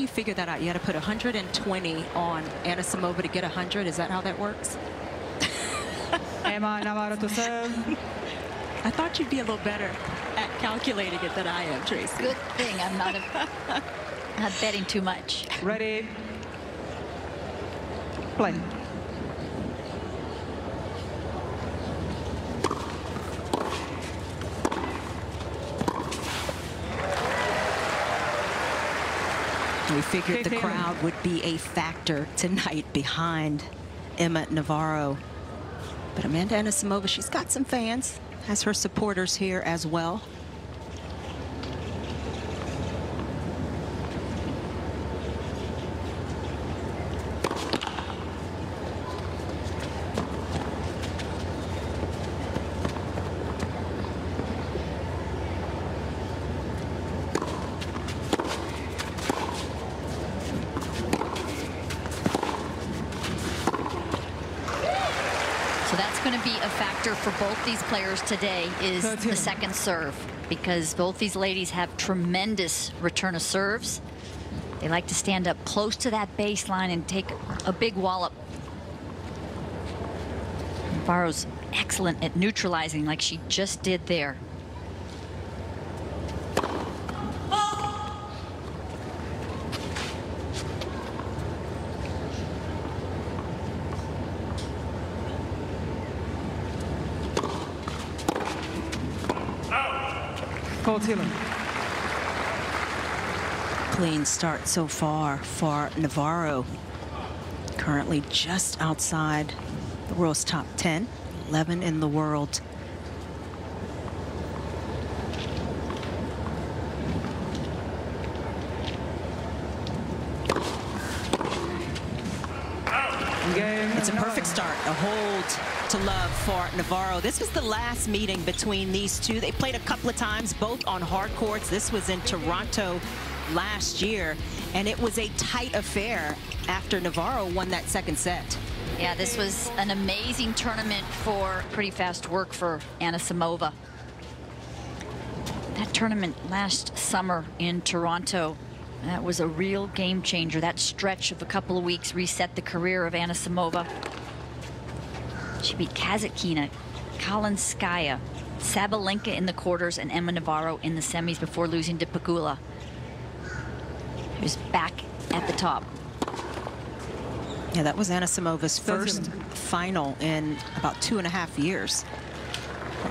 do you figure that out? You got to put 120 on Anisimova to get 100. Is that how that works? Emma Navarro to serve. I thought you'd be a little better at calculating it than I am, Tracy. Good thing I'm not betting too much. Ready. Play. We figured the crowd would be a factor tonight behind Emma Navarro. But Amanda Anisimova, she's got some fans, has her supporters here as well. So that's going to be a factor for both these players today, is the second serve, because both these ladies have tremendous return of serves. They like to stand up close to that baseline and take a big wallop. Navarro's excellent at neutralizing like she just did there. Clean start so far for Navarro. Currently just outside the world's top 10, 11 in the world. It's a perfect start, a hold to love for Navarro. This was the last meeting between these two. They played a couple of times, both on hard courts. This was in Toronto last year, and it was a tight affair after Navarro won that second set. Yeah, this was an amazing tournament for pretty fast work for Anisimova. That tournament last summer in Toronto, that was a real game changer. That stretch of a couple of weeks reset the career of Anisimova. She beat Kazatkina, Kalinskaya, Sabalenka in the quarters, and Emma Navarro in the semis before losing to Pegula. She was back at the top. Yeah, that was Anisimova's first final in about 2.5 years.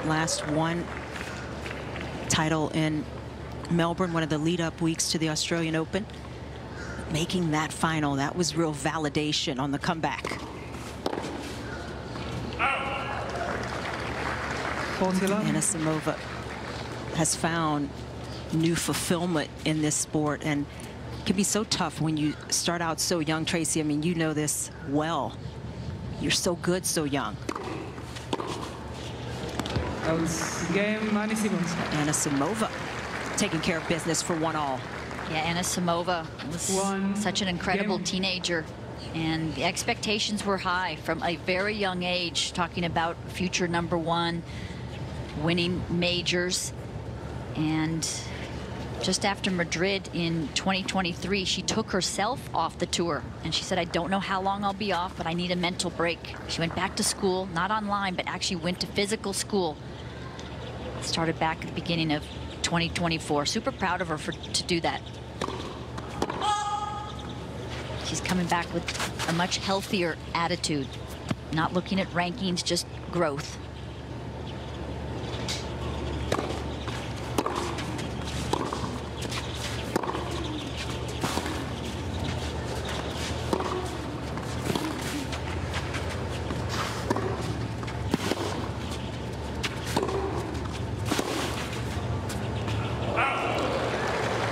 Last one title in Melbourne, one of the lead-up weeks to the Australian Open. Making that final, that was real validation on the comeback. Anisimova has found new fulfillment in this sport, and it can be so tough when you start out so young, Tracy. I mean, you know this well. You're so good so young. Game Anisimova taking care of business for 1-all. Yeah, Anisimova was such an incredible teenager, and the expectations were high from a very young age, talking about future #1, winning majors. And just after Madrid in 2023, she took herself off the tour, and she said, I don't know how long I'll be off, but I need a mental break. She went back to school, not online, but actually went to physical school. Started back at the beginning of 2024. Super proud of her to do that. She's coming back with a much healthier attitude, not looking at rankings, just growth.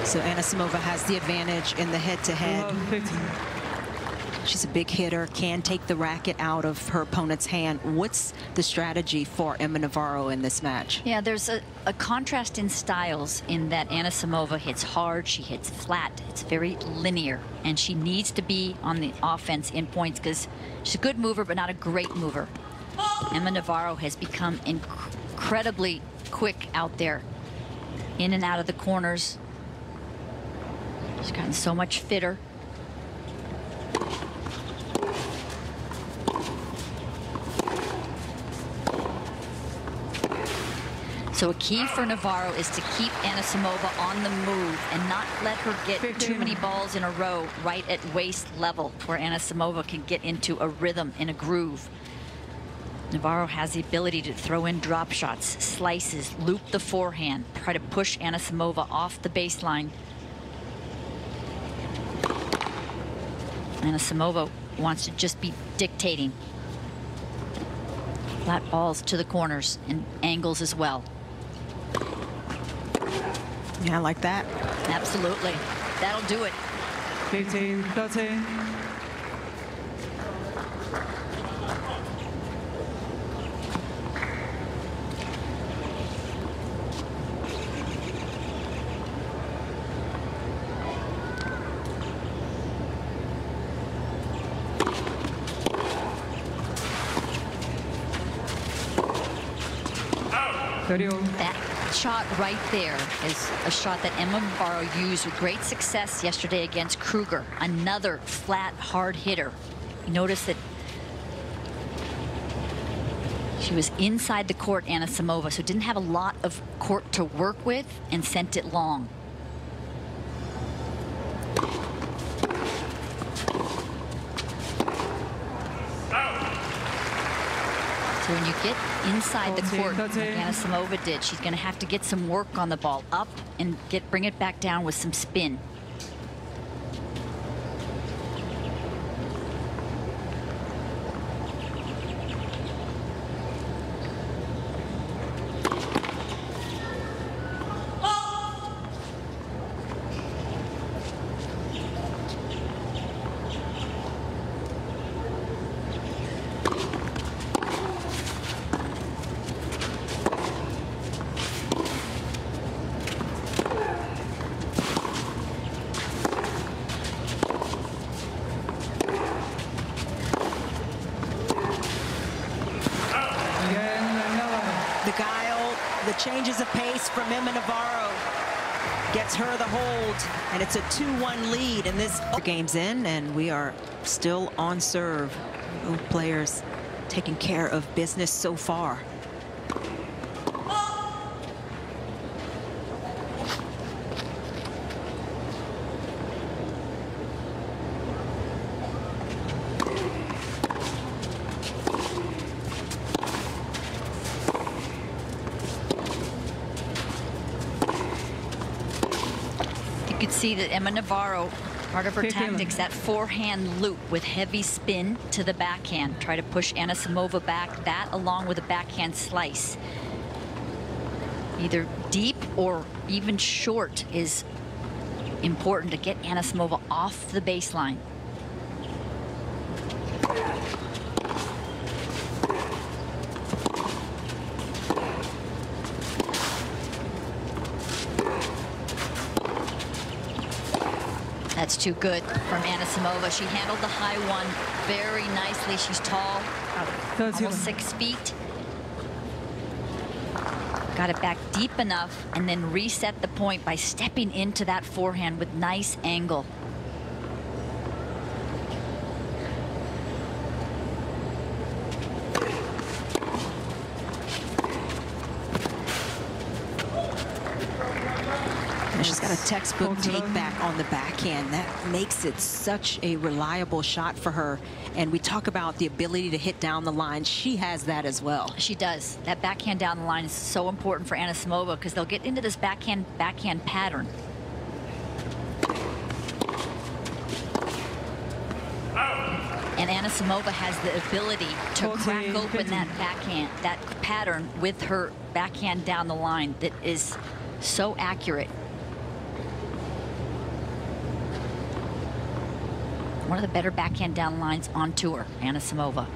So Anisimova has the advantage in the head-to-head. She's a big hitter, can take the racket out of her opponent's hand. What's the strategy for Emma Navarro in this match? Yeah, there's a contrast in styles in that Anisimova hits hard, she hits flat, it's very linear, and she needs to be on the offense in points because she's a good mover but not a great mover. Emma Navarro has become incredibly quick out there, in and out of the corners. She's gotten so much fitter. So a key for Navarro is to keep Anisimova on the move and not let her get too many balls in a row right at waist level, where Anisimova can get into a rhythm, in a groove. Navarro has the ability to throw in drop shots, slices, loop the forehand, try to push Anisimova off the baseline. Anisimova wants to just be dictating. Flat balls to the corners and angles as well. Yeah, I like that. Absolutely. That'll do it. 15-13. That shot right there is a shot that Emma Navarro used with great success yesterday against Kruger. Another flat, hard hitter. You notice that she was inside the court, Anisimova, so didn't have a lot of court to work with, and sent it long. So when you get inside the court, like Anisimova did, she's going to have to get some work on the ball, up and bring it back down with some spin. The changes of pace from Emma Navarro gets her the hold, and it's a 2-1 lead in this game's in, and we are still on serve. Both players taking care of business so far. You could see that Emma Navarro, part of her tactics, that forehand loop with heavy spin to the backhand. Try to push Anisimova back, that along with a backhand slice. Either deep or even short is important to get Anisimova off the baseline. That's too good from Anisimova. She handled the high one very nicely. She's tall, almost 6 feet. Got it back deep enough and then reset the point by stepping into that forehand with nice angle. And she's got a textbook take back on the backhand. That makes it such a reliable shot for her. And we talk about the ability to hit down the line. She has that as well. She does. That backhand down the line is so important for Anisimova because they'll get into this backhand pattern. And Anisimova has the ability to crack open that backhand, that pattern with her backhand down the line that is so accurate. One of the better backhand down lines on tour, Anisimova.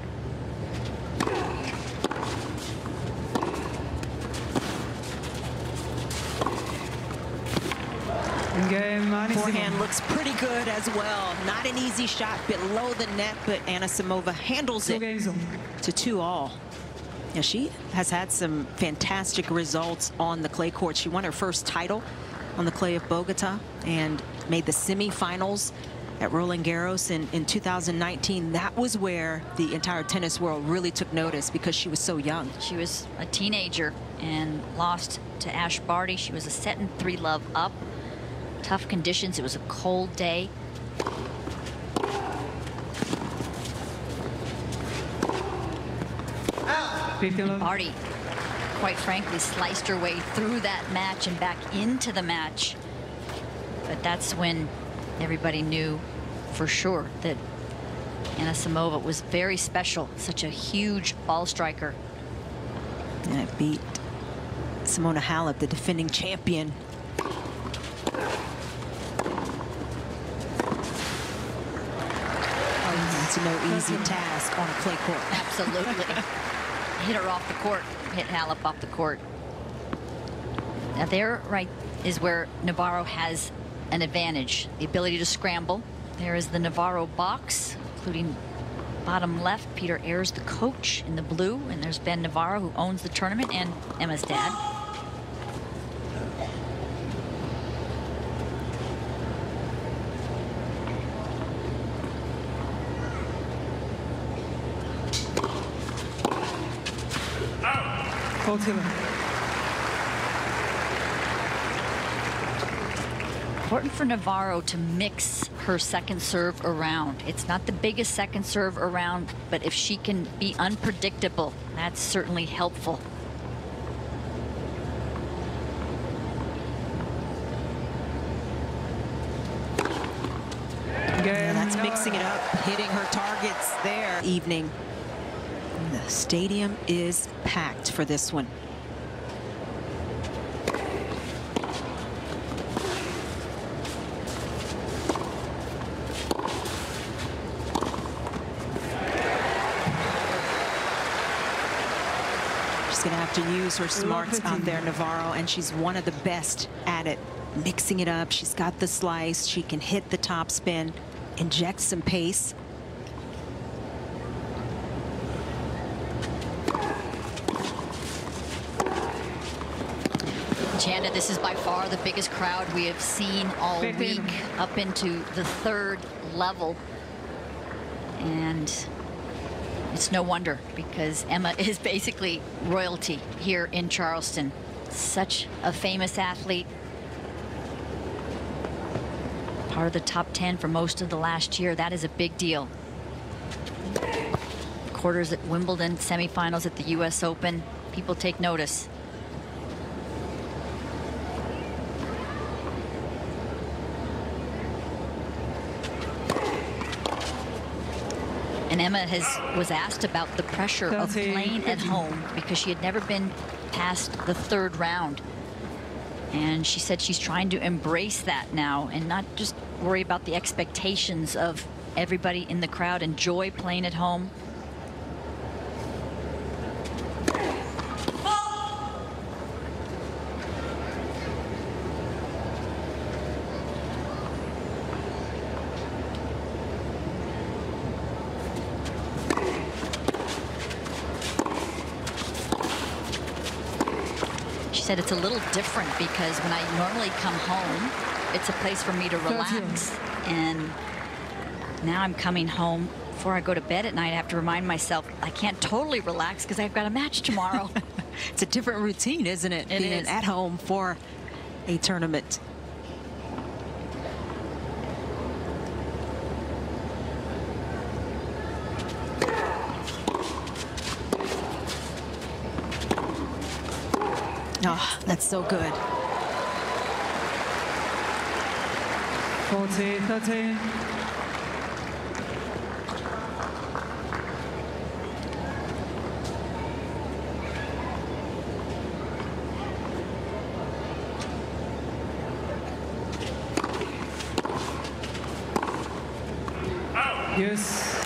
Forehand looks pretty good as well. Not an easy shot below the net, but Anisimova handles it to 2-all. Yeah, she has had some fantastic results on the clay court. She won her first title on the clay of Bogota, and made the semifinals at Roland Garros in 2019. That was where the entire tennis world really took notice because she was so young. She was a teenager and lost to Ash Barty. She was a set and 3 love up. Tough conditions. It was a cold day. Barty, quite frankly, sliced her way through that match and back into the match. But that's when everybody knew for sure that Anisimova was very special, such a huge ball striker. And it beat Simona Halep, the defending champion. Oh, it's no easy task on a clay court. Absolutely. Hit her off the court, hit Halep off the court. Now there, right, is where Navarro has an advantage, the ability to scramble. There is the Navarro box, including bottom left, Peter Ayres, the coach in the blue, and there's Ben Navarro, who owns the tournament, and Emma's dad. Important for Navarro to mix her second serve around. It's not the biggest second serve around, but if she can be unpredictable, that's certainly helpful. Yeah, that's mixing it up, hitting her targets there. Evening. The stadium is packed for this one. She's going to have to use her smarts out there, Navarro, and she's one of the best at it. Mixing it up. She's got the slice. She can hit the top spin, inject some pace. Chanda, this is by far the biggest crowd we have seen all week, up into the 3rd level. And it's no wonder, because Emma is basically royalty here in Charleston. Such a famous athlete. Part of the top 10 for most of the last year. That is a big deal. Quarters at Wimbledon, semifinals at the US Open. People take notice. And Emma was asked about the pressure of playing at home because she had never been past the 3rd round. And she said she's trying to embrace that now and not just worry about the expectations of everybody in the crowd. Enjoy playing at home. She said it's a little different because when I normally come home, it's a place for me to relax. And now I'm coming home before I go to bed at night. I have to remind myself I can't totally relax because I've got a match tomorrow. It's a different routine, isn't it? Being at home for a tournament. Oh, that's so good. 40-13. Yes.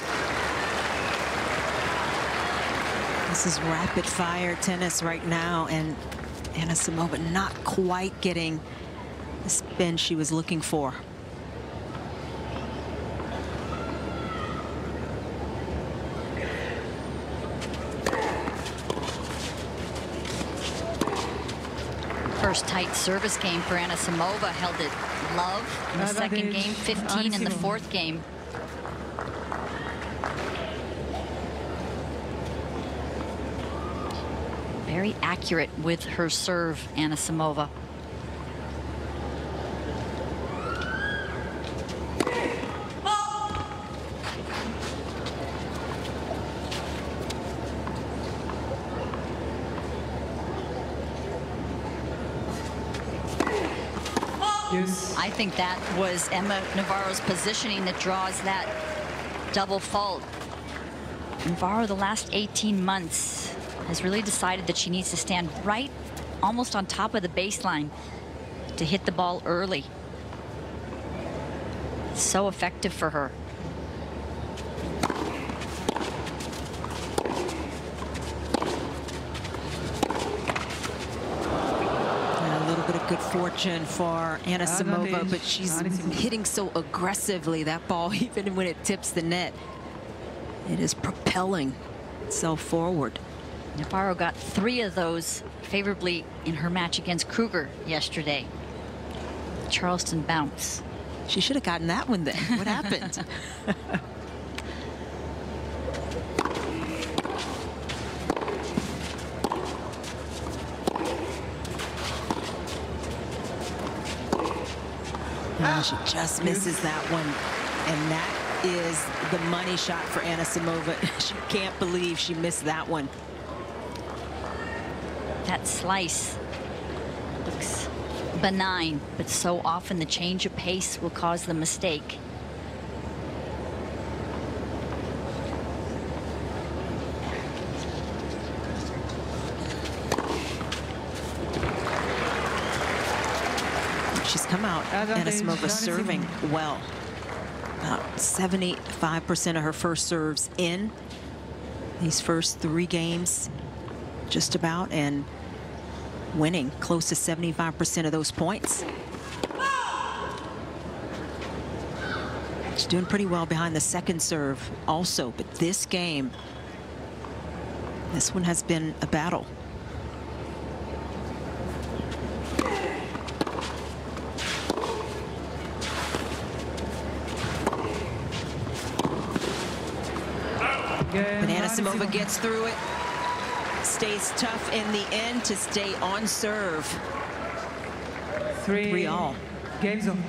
This is rapid fire tennis right now, and Anisimova not quite getting the spin she was looking for. First tight service game for Anisimova, held it love in the second game, 15 in the fourth game. Very accurate with her serve, Anisimova. Yes. I think that was Emma Navarro's positioning that draws that double fault. Navarro, the last 18 months, has really decided that she needs to stand right almost on top of the baseline to hit the ball early. It's so effective for her. A little bit of good fortune for Anisimova, but she's hitting so aggressively that ball, even when it tips the net, it is propelling itself forward. Navarro got 3 of those favorably in her match against Kruger yesterday. Charleston bounce. She should have gotten that one then. What happened? She just misses that one. And that is the money shot for Anisimova. She can't believe she missed that one. That slice looks benign, but so often the change of pace will cause the mistake. She's come out, Anisimova, serving well. About 75% of her first serves in these first 3 games, just about, and winning close to 75% of those points. She's doing pretty well behind the second serve also, but this game, this one has been a battle. But Anisimova gets through it, stays tough in the end to stay on serve. 3-all. Game's on.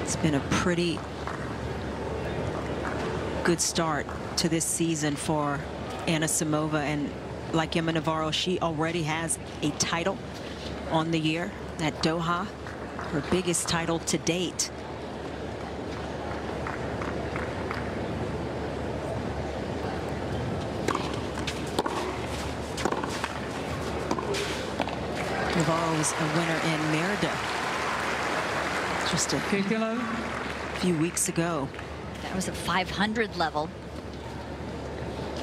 It's been a pretty good start to this season for Anisimova, and like Emma Navarro, she already has a title on the year at Doha, her biggest title to date. Navarro was a winner in Merida just a few weeks ago. That was at 500 level.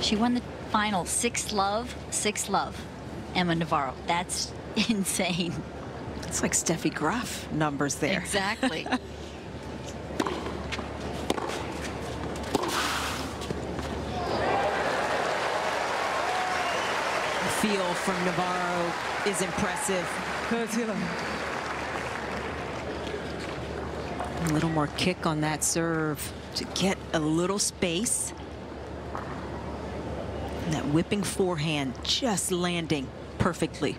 She won the final 6-love, 6-love. Emma Navarro. That's insane. It's like Steffi Graf numbers there. Exactly. The feel from Navarro is impressive. A little more kick on that serve to get a little space. And that whipping forehand just landing perfectly.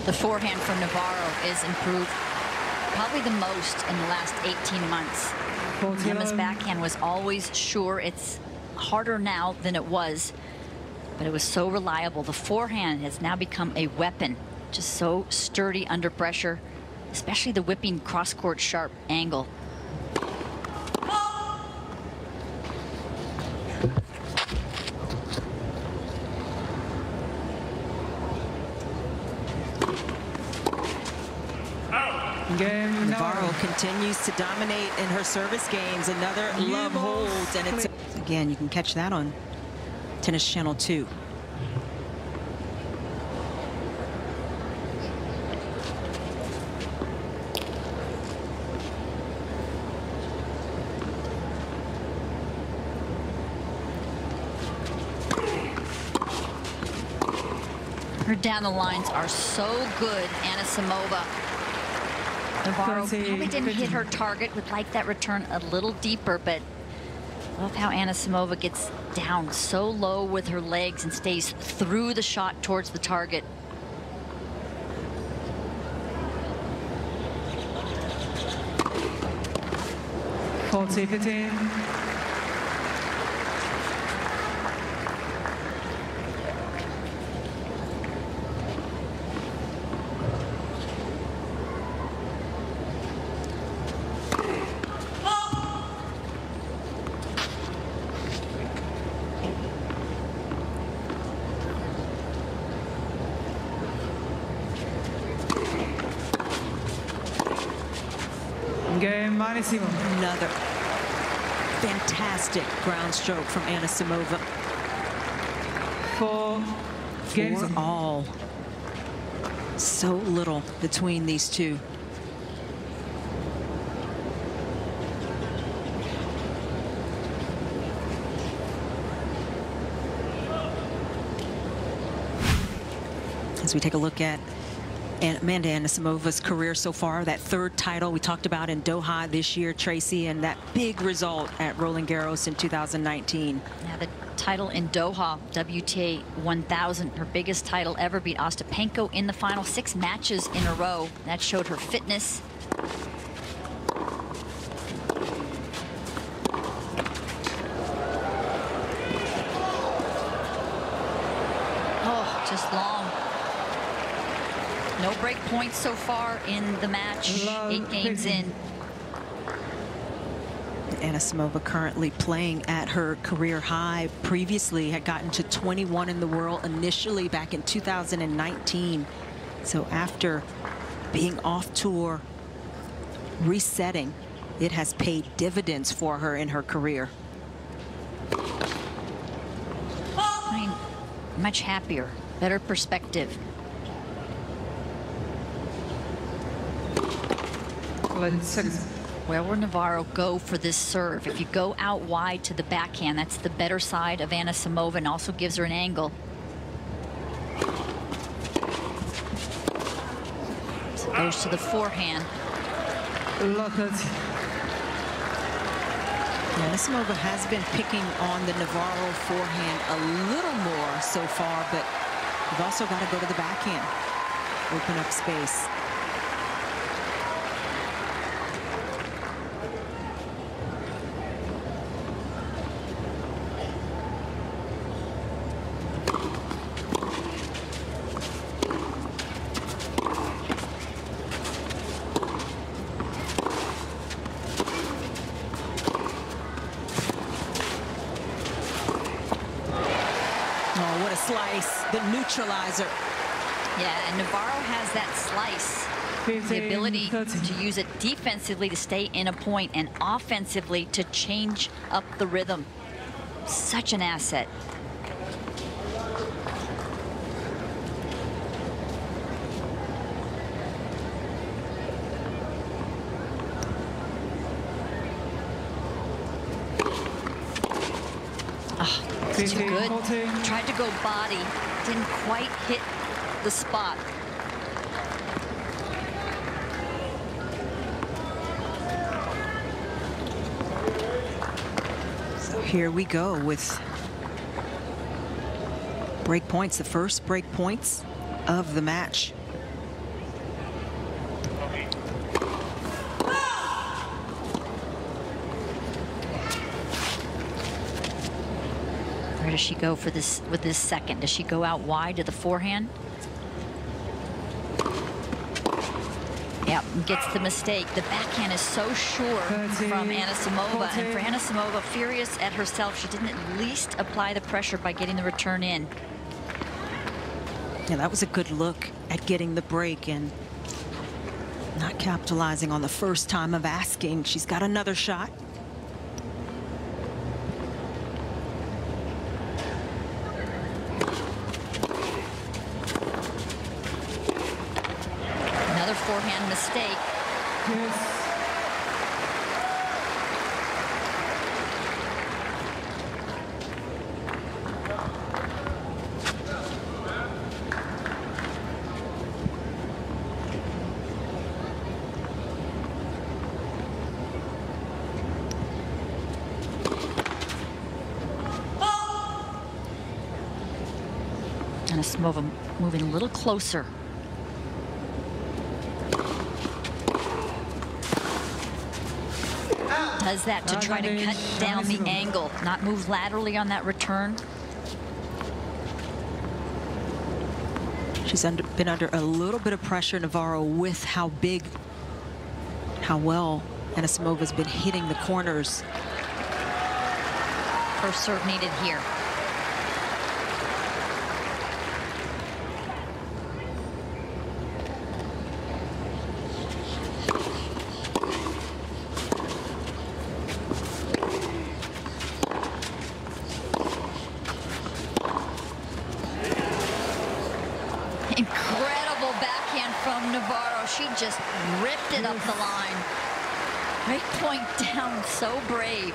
The forehand from Navarro is improved probably the most in the last 18 months. Emma's backhand was always sure. It's harder now than it was, but it was so reliable. The forehand has now become a weapon, just so sturdy under pressure, especially the whipping cross-court sharp angle. Navarro continues to dominate in her service games. Another love hold, and it's again, you can catch that on Tennis Channel 2. Her down the lines are so good, Anisimova. Navarro probably didn't hit her target, would like that return a little deeper, but love how Anisimova gets down so low with her legs and stays through the shot towards the target. Faulty 15. Game, Anisimova. Another fantastic ground stroke from Anisimova. 4-all. So little between these two. As we take a look at Amanda Anisimova's career so far, that third title we talked about in Doha this year, Tracy, and that big result at Roland Garros in 2019. Yeah, the title in Doha, WTA 1000, her biggest title ever, beat Ostapenko in the final, 6 matches in a row. That showed her fitness. Oh, just long. No break points so far in the match, 8 games in. Anisimova currently playing at her career high. Previously had gotten to 21 in the world initially back in 2019. So after being off tour, resetting, it has paid dividends for her in her career. I mean, much happier, better perspective. Where will Navarro go for this serve? If you go out wide to the backhand, that's the better side of Anisimova and also gives her an angle. So goes to the forehand. Anisimova has been picking on the Navarro forehand a little more so far, but you've also got to go to the backhand, open up space. Slice, the neutralizer. Yeah, and Navarro has that slice, the ability to use it defensively to stay in a point and offensively to change up the rhythm. Such an asset. Too good. Tried to go body, didn't quite hit the spot. So here we go with break points, the first break points of the match. Where does she go for this with this second? Does she go out wide to the forehand? Yeah, gets the mistake. The backhand is so sure from Anisimova, and for Anisimova, furious at herself, she didn't at least apply the pressure by getting the return in. Yeah, that was a good look at getting the break and not capitalizing on the first time of asking. She's got another shot. Forehand mistake. Yes. Anisimova moving a little closer. Does that to try to cut down the angle, not move laterally on that return. She's been under a little bit of pressure, Navarro, with how well Anisimova's been hitting the corners. First serve needed here. Incredible backhand from Navarro. She just ripped it up the line. Break point down, so brave.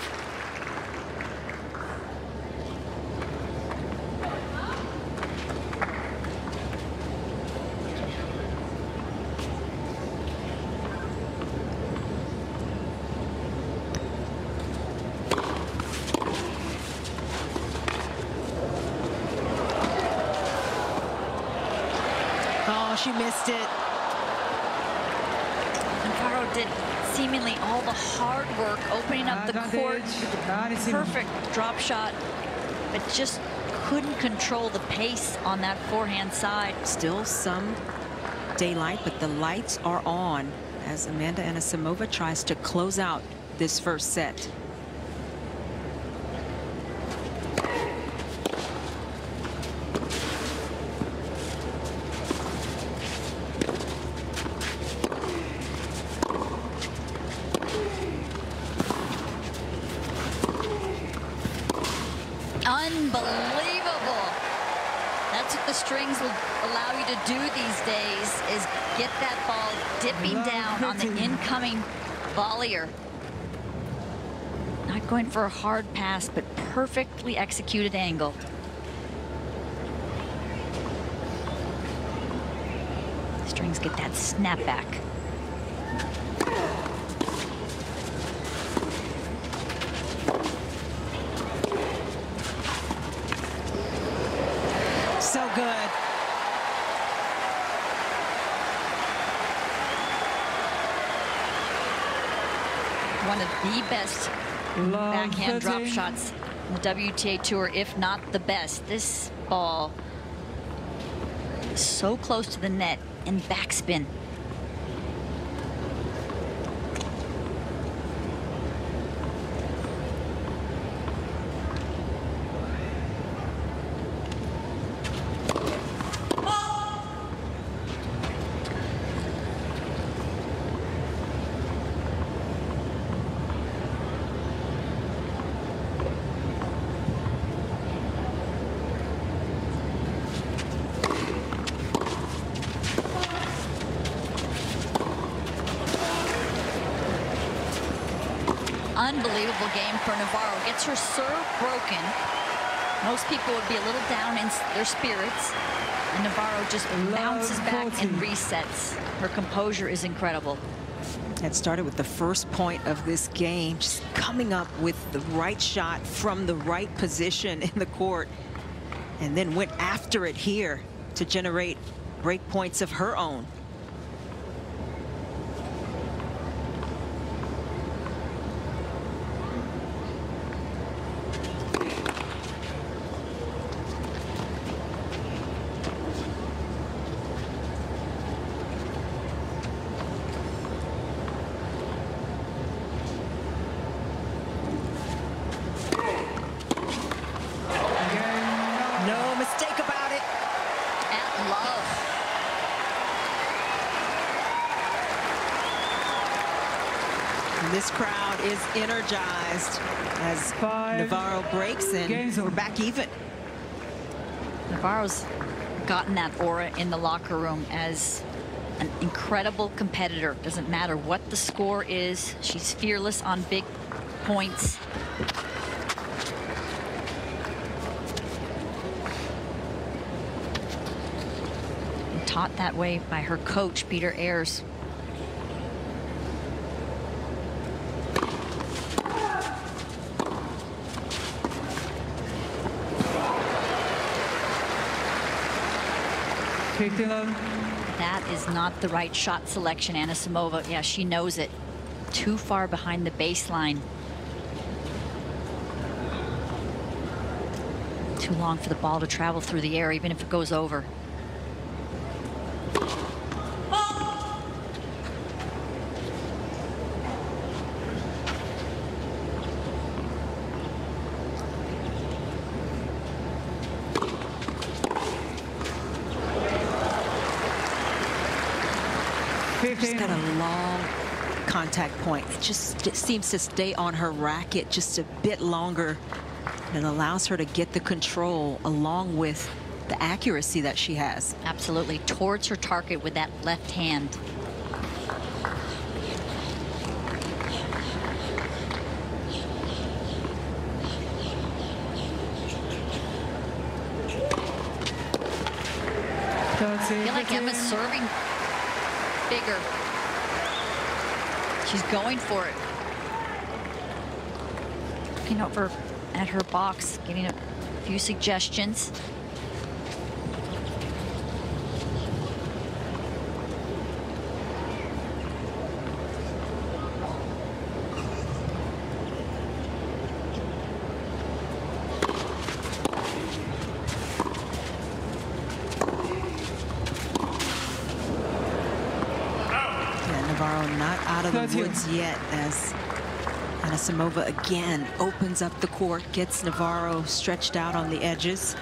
Oh, she missed it. Navarro did seemingly all the hard work opening up the court. Perfect drop shot, but just couldn't control the pace on that forehand side. Still some daylight, but the lights are on as SAmanda Anisimova tries to close out this first set. Unbelievable. That's what the strings will allow you to do these days, is get that ball dipping down on the incoming volleyer. Not going for a hard pass, but perfectly executed angle. Strings get that snapback. So good. One of the best backhand drop shots in the WTA Tour, if not the best. This ball so close to the net and backspin. Unbelievable game for Navarro. Gets her serve broken. Most people would be a little down in their spirits. And Navarro just bounces back and resets. Her composure is incredible. It started with the first point of this game, just coming up with the right shot from the right position in the court, and then went after it here to generate break points of her own. No mistake about it. At love. And this crowd is energized as Navarro breaks in. We're back even. Navarro's gotten that aura in the locker room as an incredible competitor. Doesn't matter what the score is. She's fearless on big points. Taught that way by her coach, Peter Ayers. 15 love. That is not the right shot selection, Anisimova. Yeah, she knows it. Too far behind the baseline. Too long for the ball to travel through the air, even if it goes over. She's got a long contact point. It just seems to stay on her racket just a bit longer. And it allows her to get the control along with the accuracy that she has. Absolutely. Towards her target with that left hand. I feel like Emma's serving bigger. She's going for it. Looking over at her box, getting a few suggestions. Navarro not out of the woods yet, as Anisimova again opens up the court, gets Navarro stretched out on the edges.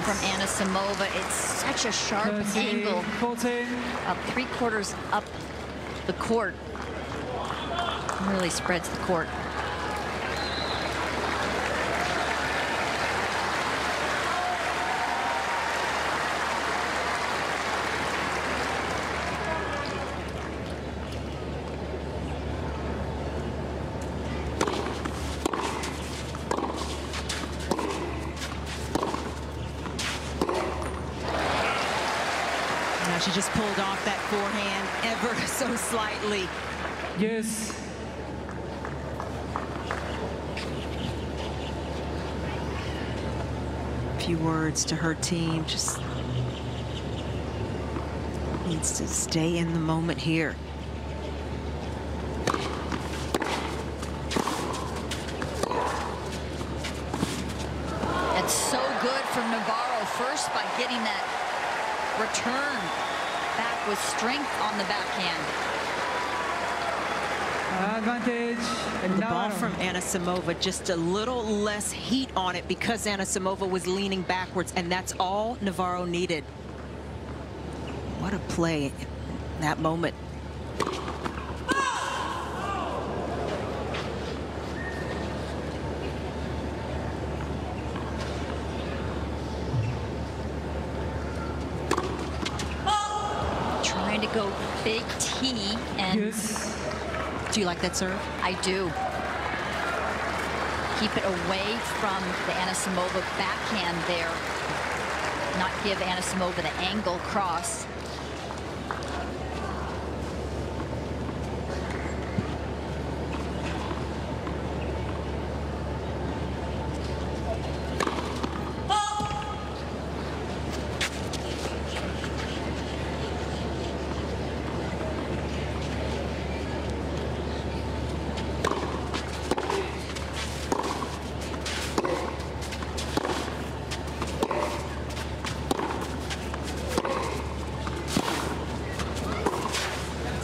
From Anisimova, it's such a sharp angle. 14. About 3/4 up the court. Really spreads the court. She just pulled off that forehand ever so slightly. Yes. A few words to her team. Just needs to stay in the moment here. That's so good from Navarro, first by getting that return back with strength on the backhand. Advantage. The ball from Anisimova, just a little less heat on it because Anisimova was leaning backwards, and that's all Navarro needed. What a play in that moment. To go big T, and yes. Do you like that serve? I do. Keep it away from the Anisimova backhand there. Not give Anisimova the angle cross.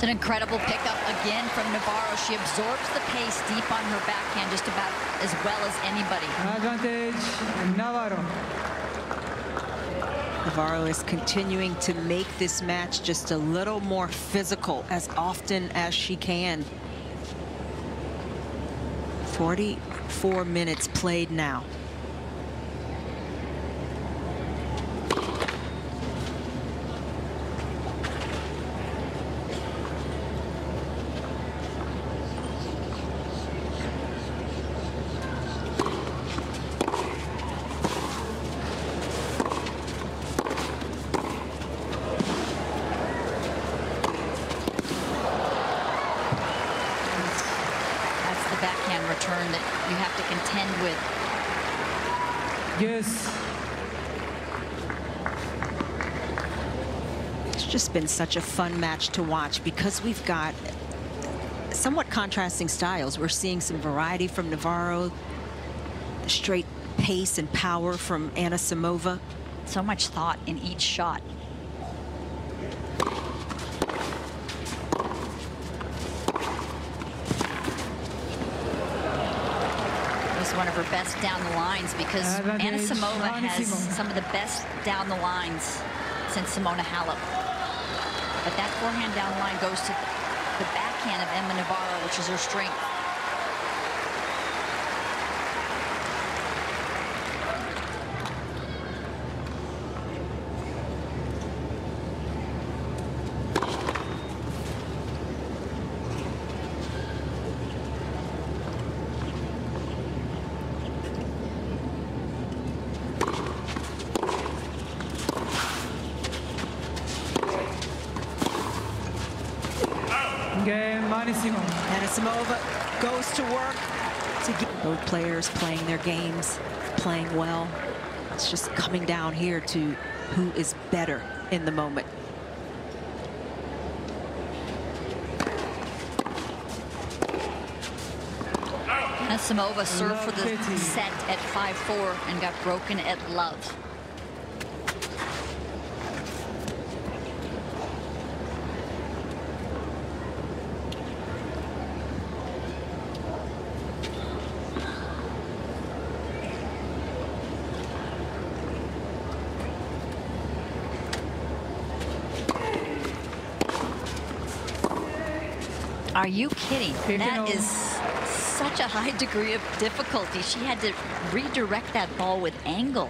An incredible pickup again from Navarro. She absorbs the pace deep on her backhand just about as well as anybody. Advantage, Navarro. Navarro is continuing to make this match just a little more physical as often as she can. 44 minutes played now. Yes. It's just been such a fun match to watch because we've got somewhat contrasting styles. We're seeing some variety from Navarro, straight pace and power from Anisimova. So much thought in each shot. One of her best down the lines because Anisimova has some of the best down the lines since Simona Halep. But that forehand down the line goes to the backhand of Emma Navarro, which is her strength. Game, Anisimova goes to work to get both players playing their games, playing well. It's just coming down here to who is better in the moment. Anisimova served for the set at 5-4 and got broken at love. Are you kidding? That is such a high degree of difficulty. She had to redirect that ball with angle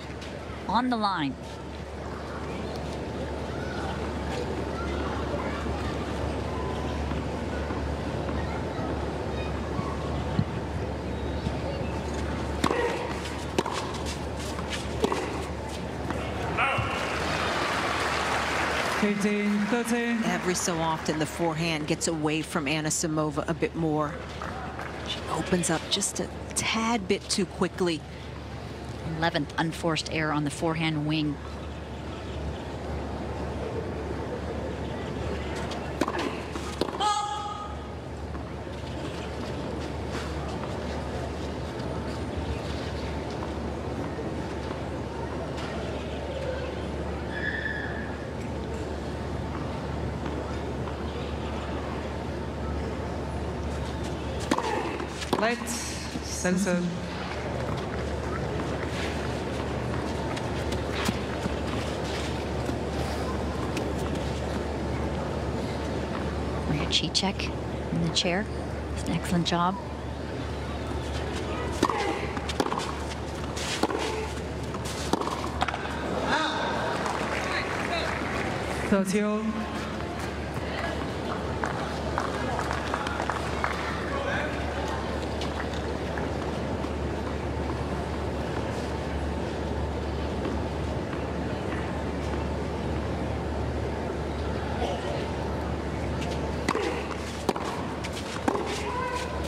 on the line. Every so often, the forehand gets away from Anisimova a bit more. She opens up just a tad bit too quickly. 11th unforced error on the forehand wing. Sessison. Maria Cicek in the chair. It's an excellent job.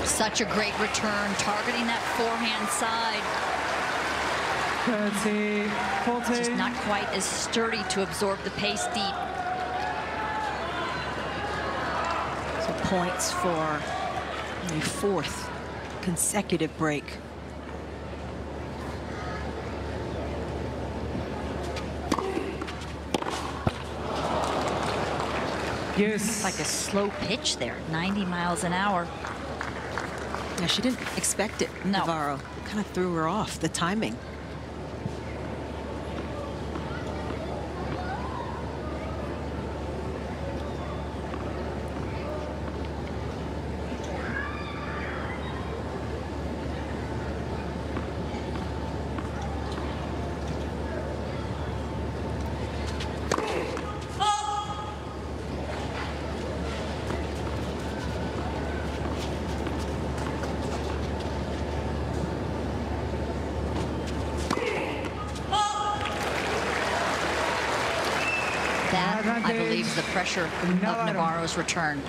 Such a great return, targeting that forehand side. 30-14. Just not quite as sturdy to absorb the pace deep. So points for a fourth consecutive break. Yes. It's like a slow pitch there, 90 miles an hour. Yeah, she didn't expect it, No. Navarro. Kind of threw her off, the timing. That, I believe, is the pressure of Navarro's return.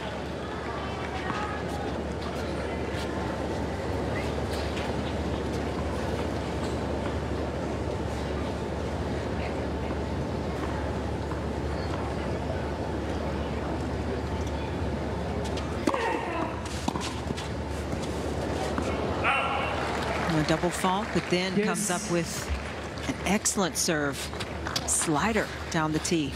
double fault, but then comes up with an excellent serve. Slider down the tee.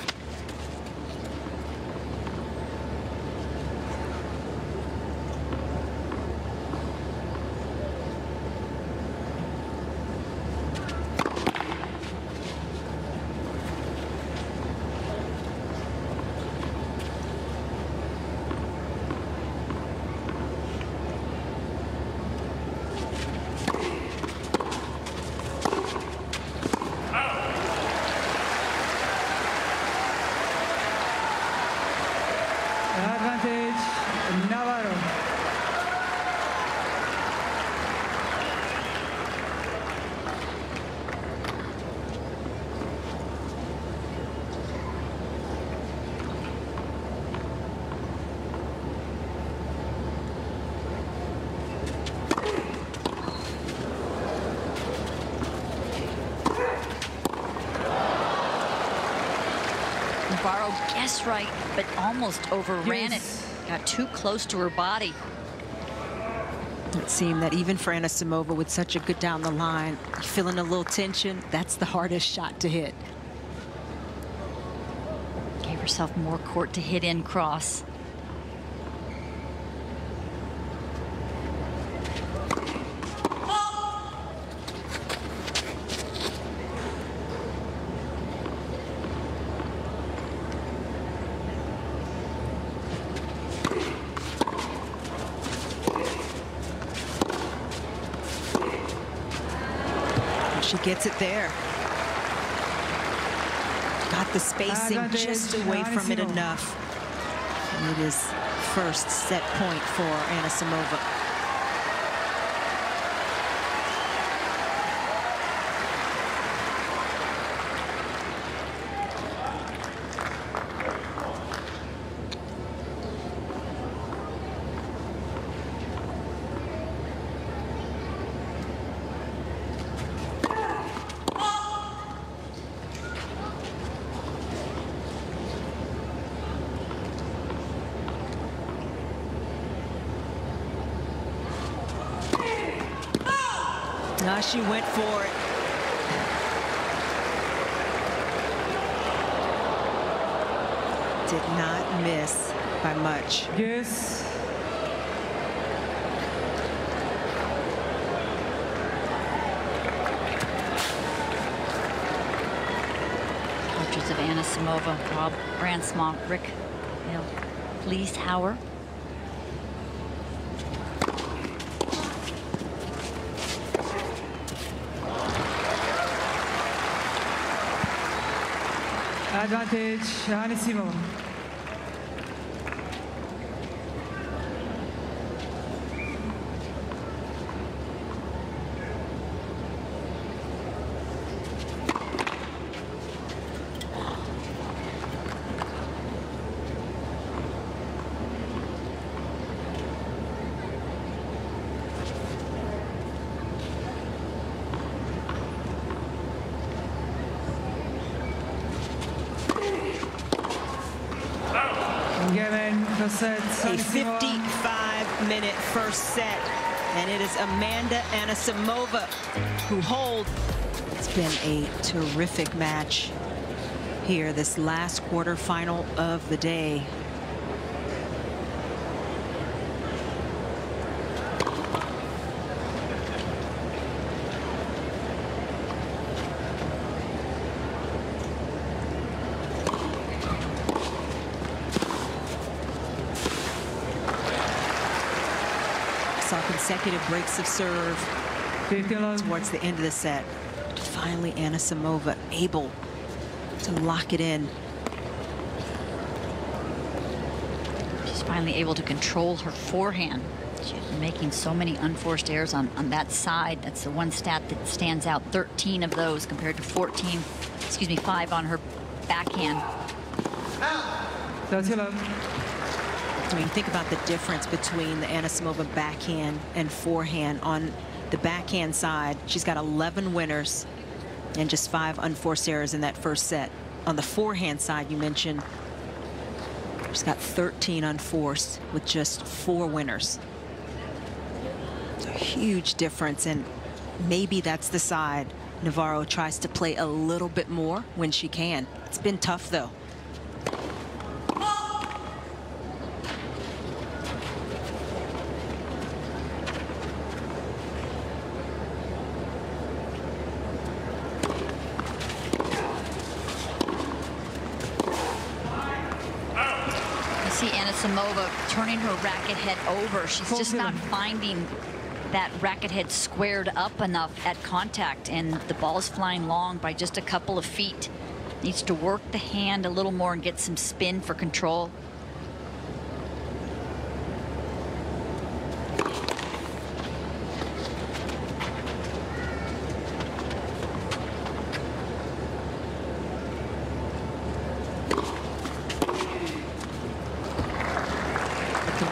Advantage, Navarro. Navarro guessed right, but almost overran it. Got too close to her body. It seemed that even for Anisimova, with such a good down the line, feeling a little tension, that's the hardest shot to hit. Gave herself more court to hit in cross. She gets it there. Got the spacing just away from it enough. And it is first set point for Anisimova. Now she went for it. Did not miss by much. Yes. Coaches of Anisimova, Rob Brandsma, Rick Lieshauer. Advantage, Anisimova. A 55-minute first set, and it is Amanda Anisimova who holds. It's been a terrific match here, this last quarterfinal of the day. Saw consecutive breaks of serve towards the end of the set. Finally, Anisimova able to lock it in. She's finally able to control her forehand. She's been making so many unforced errors on that side. That's the one stat that stands out. 13 of those compared to 5 on her backhand. That's yellow. So when you think about the difference between the Anisimova backhand and forehand, on the backhand side, she's got 11 winners and just 5 unforced errors in that first set. On the forehand side, you mentioned, she's got 13 unforced with just 4 winners. It's a huge difference, and maybe that's the side Navarro tries to play a little bit more when she can. It's been tough, though. See Anisimova turning her racket head over. She's just not finding that racket head squared up enough at contact, and the ball's flying long by just a couple of feet. Needs to work the hand a little more and get some spin for control.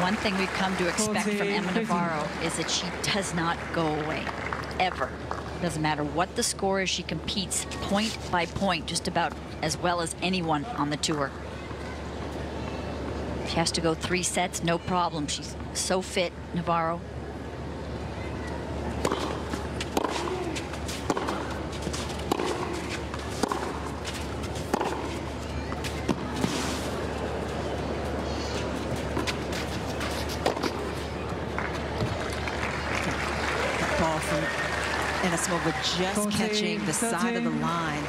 One thing we've come to expect from Emma Navarro is that she does not go away, ever. Doesn't matter what the score is, she competes point by point just about as well as anyone on the tour. She has to go 3 sets, no problem. She's so fit, Navarro. Ball from Anisimova just catching the side of the line.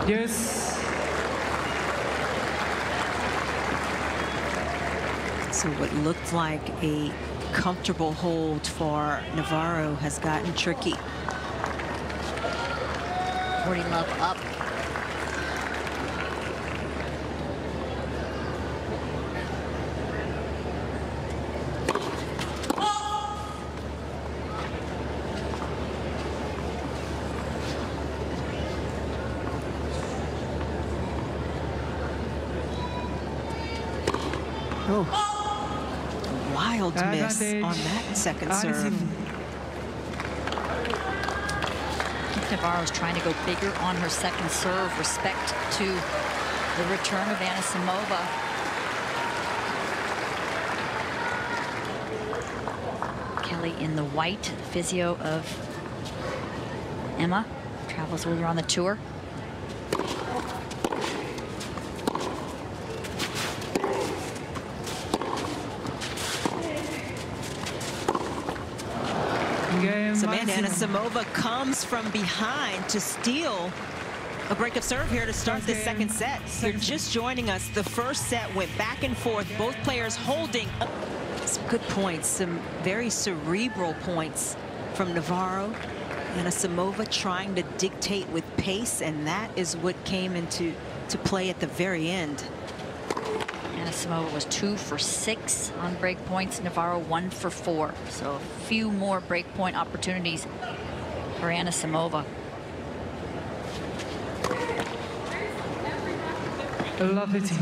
Yes. So what looked like a comfortable hold for Navarro has gotten tricky. Courtney Love up. Oh. Wild miss on that second serve. I think Navarro's trying to go bigger on her second serve. Respect to the return of Anisimova. Kelly in the white, physio of Emma, travels with her on the tour. SAmanda Anisimova comes from behind to steal a break of serve here to start the second set. You're just joining us. The first set went back and forth, both players holding some good points, some very cerebral points from Navarro. Anisimova trying to dictate with pace, and that is what came into play at the very end. Anisimova was 2 for 6 on break points. Navarro 1 for 4. So a few more break point opportunities for Anisimova. Lovely team.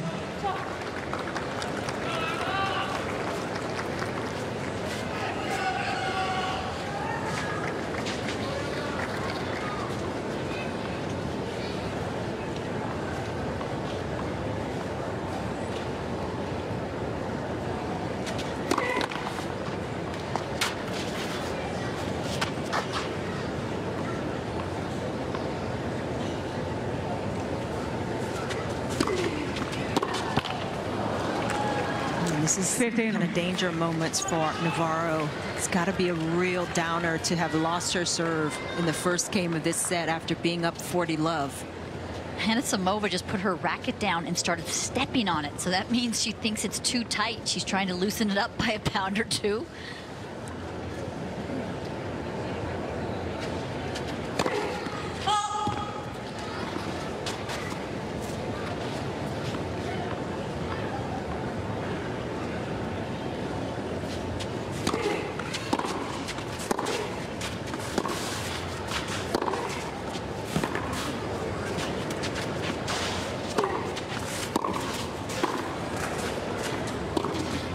This is kind of danger moments for Navarro. It's got to be a real downer to have lost her serve in the first game of this set after being up 40-love. Anisimova just put her racket down and started stepping on it. So that means she thinks it's too tight. She's trying to loosen it up by a pound or two.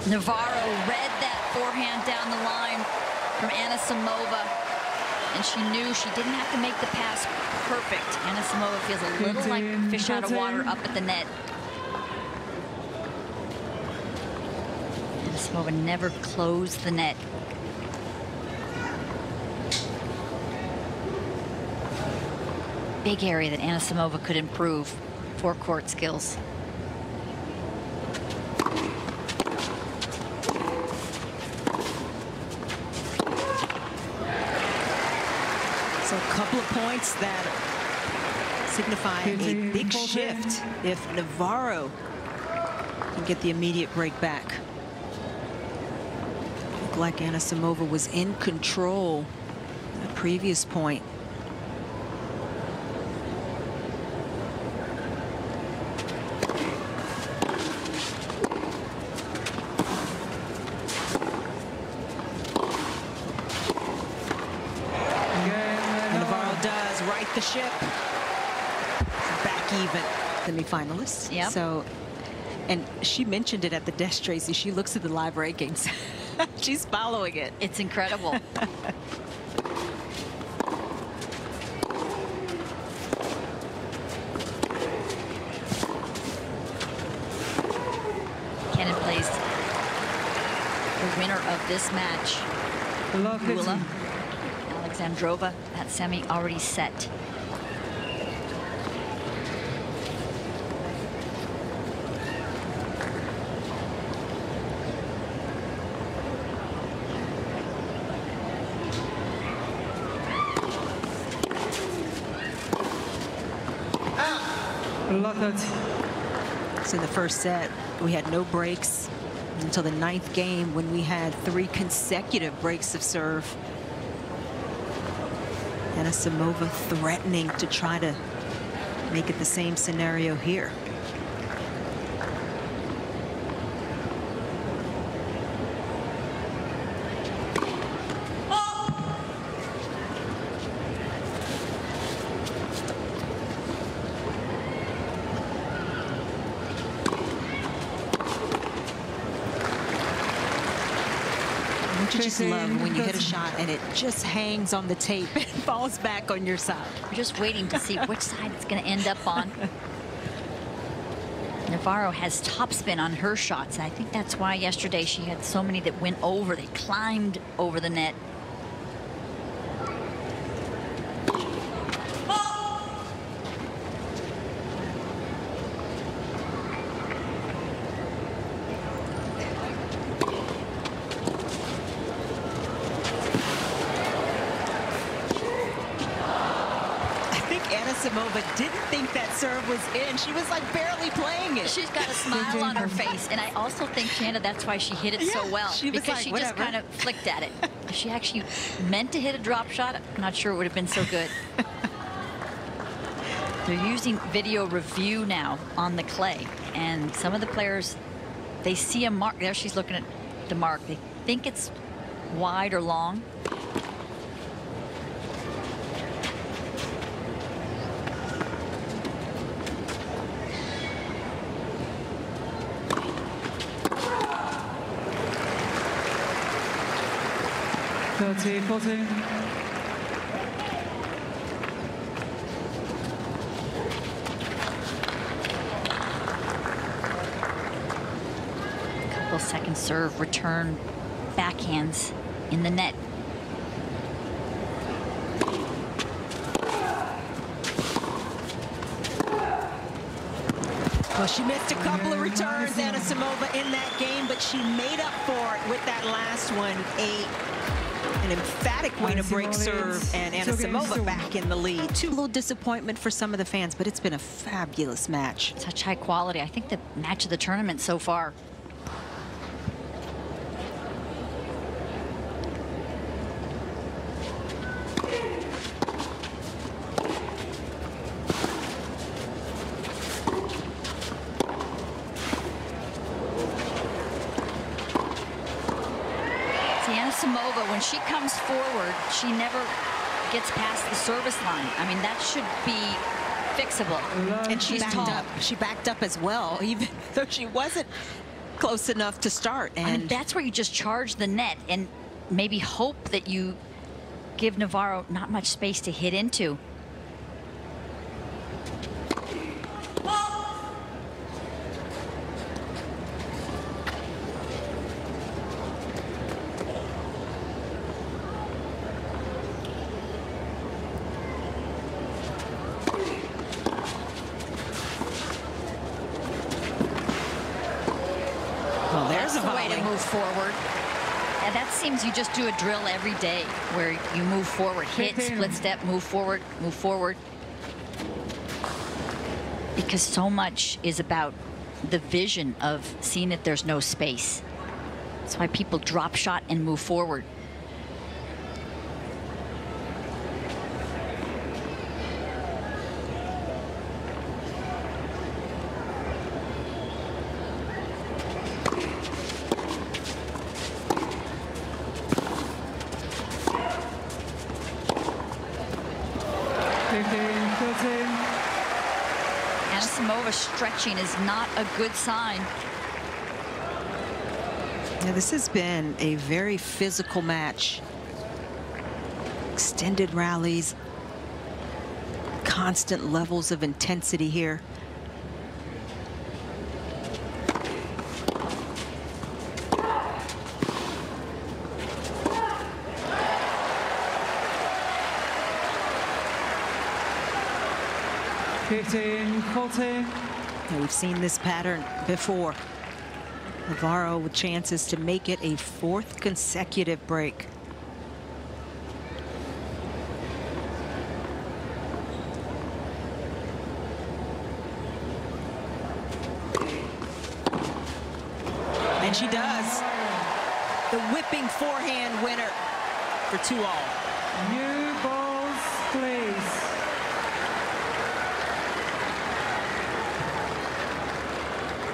Navarro read that forehand down the line from Anisimova. And she knew she didn't have to make the pass perfect. Anisimova feels a little like fish out of water up at the net. Anisimova never closed the net. Big area that Anisimova could improve. Forecourt skills. So a couple of points that signify a big shift if Navarro can get the immediate break back. Looked like Anisimova was in control at the previous point. The ship back even. Semi-finalists. Yep. So, and she mentioned it at the desk, Tracy. She looks at the live rankings. She's following it. It's incredible. Cannon plays the winner of this match. Gula. Alexandrova, that semi already set. So in the first set, we had no breaks until the 9th game when we had 3 consecutive breaks of serve. Anisimova threatening to try to make it the same scenario here. You just love when you hit a shot and it just hangs on the tape and falls back on your side. We're just waiting to see which side it's going to end up on. Navarro has topspin on her shots. I think that's why yesterday she had so many that went over. They climbed over the net. Anisimova didn't think that serve was in. She was like barely playing it. She's got a smile on her face, and I also think, Shanna, that's why she hit it so well. Because like, she just kind of flicked at it. If she actually meant to hit a drop shot, I'm not sure it would have been so good. They're using video review now on the clay, and some of the players, they see a mark. There she's looking at the mark. They think it's wide or long. Couple second serve return backhands in the net. Well, she missed a couple of returns, Anisimova, in that game, but she made up for it with that last one. An emphatic way to break serve, and Anisimova back in the lead. A little disappointment for some of the fans, but it's been a fabulous match. Such high quality. I think the match of the tournament so far. Anisimova, when she comes forward, she never gets past the service line. I mean, that should be fixable. And she's backed up. She backed up as well, even though she wasn't close enough to start. And I mean, that's where you just charge the net and maybe hope that you give Navarro not much space to hit into. well, there's That's a the way to volley. move forward. And that seems you just do a drill every day where you move forward, hit, split step, move forward, move forward. Because so much is about the vision of seeing that there's no space. That's why people drop shot and move forward. Anisimova stretching is not a good sign. Yeah, this has been a very physical match. Extended rallies, constant levels of intensity here. And we've seen this pattern before. Navarro with chances to make it a fourth consecutive break. And she does. The whipping forehand winner for 2-all. New balls, please.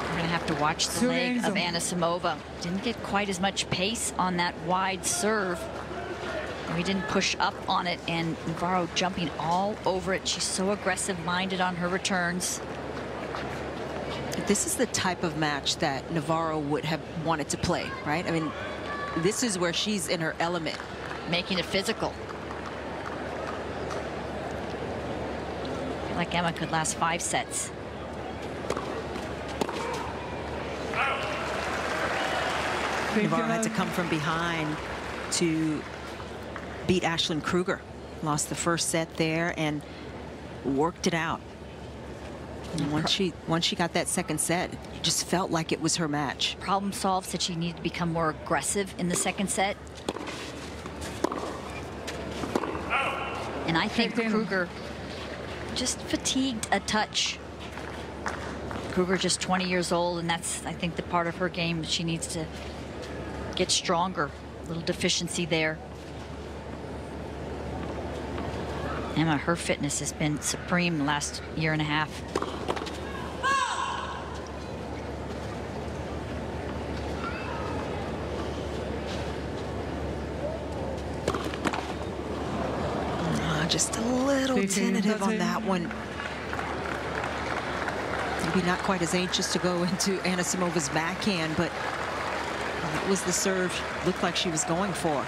We're going to have to watch the leg of Anisimova. Didn't get quite as much pace on that wide serve. We didn't push up on it, and Navarro jumping all over it. She's so aggressive-minded on her returns. This is the type of match that Navarro would have wanted to play, right? I mean, this is where she's in her element. Making it physical. I feel like Emma could last 5 sets. Navarro had to come from behind to beat Ashlyn Kruger. Lost the first set there and worked it out. And once she got that second set, it just felt like it was her match. Problem solved, said she needed to become more aggressive in the second set. And I think Kruger just fatigued a touch. Kruger just 20 years old, and that's, I think, the part of her game that she needs to get stronger. A little deficiency there. Emma, her fitness has been supreme the last year and a half. Just a little tentative on that one. Maybe not quite as anxious to go into Anisimova's backhand, but that was the serve looked like she was going for.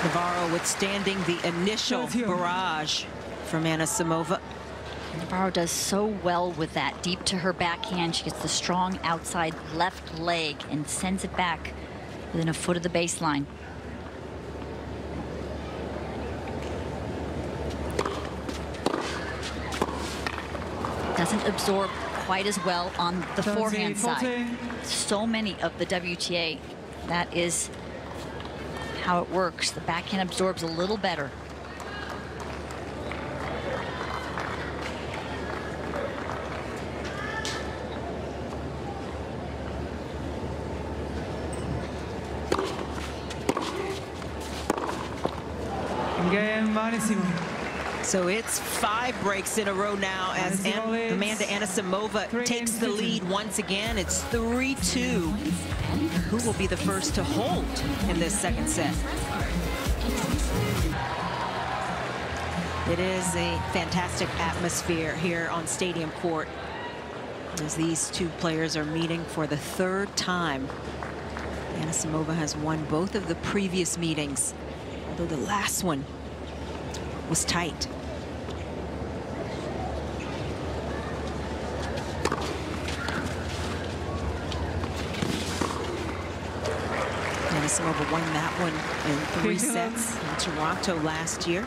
Navarro withstanding the initial barrage from Anisimova. Navarro does so well with that. Deep to her backhand. She gets the strong outside left leg and sends it back within a foot of the baseline. Doesn't absorb quite as well on the forehand side. So many of the WTA, that is how it works. The backhand absorbs a little better. Anisimova. So it's 5 breaks in a row now as Amanda Anisimova takes the lead once again. It's 3-2. Who will be the first to hold in this second set? It is a fantastic atmosphere here on Stadium Court as these two players are meeting for the 3rd time. Anisimova has won both of the previous meetings, although the last one was tight. Anisimova won that one in 3 sets in Toronto last year.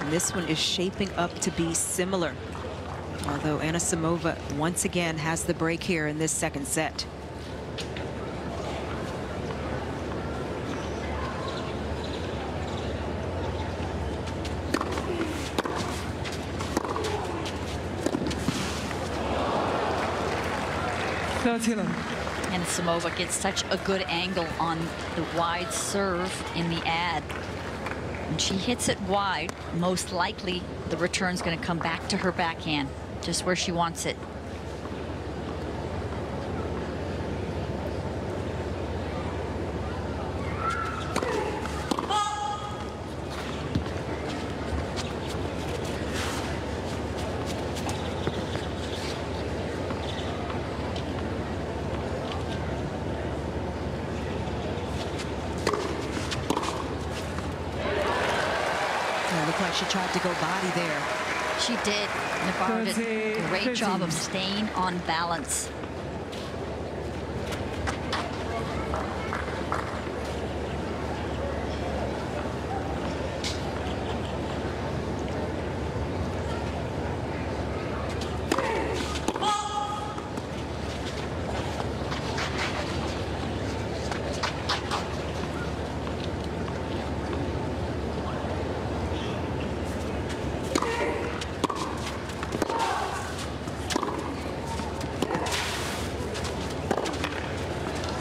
And this one is shaping up to be similar, although Anisimova once again has the break here in this second set. Anisimova gets such a good angle on the wide serve in the ad. When she hits it wide, most likely the return's going to come back to her backhand, just where she wants it. Looked like she tried to go body there. She did. Navarro did a great job of staying on balance.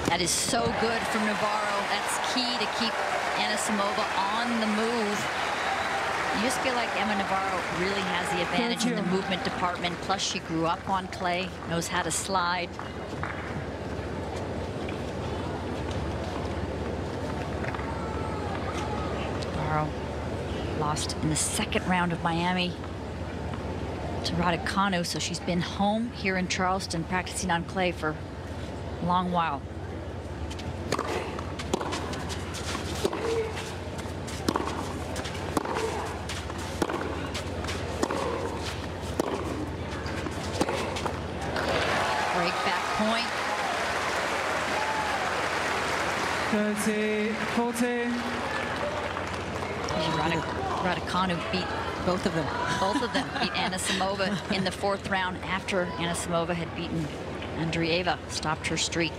That is so good from Navarro. That's key to keep Anisimova on the move. You just feel like Emma Navarro really has the advantage in the movement department. Plus, she grew up on clay, knows how to slide. Navarro lost in the second round of Miami to Raducanu, so she's been home here in Charleston practicing on clay for a long while. Break back point. 30-40. Raducanu beat Both of them. Both of them beat Anisimova in the 4th round after Anisimova had beaten Andreeva, stopped her streak.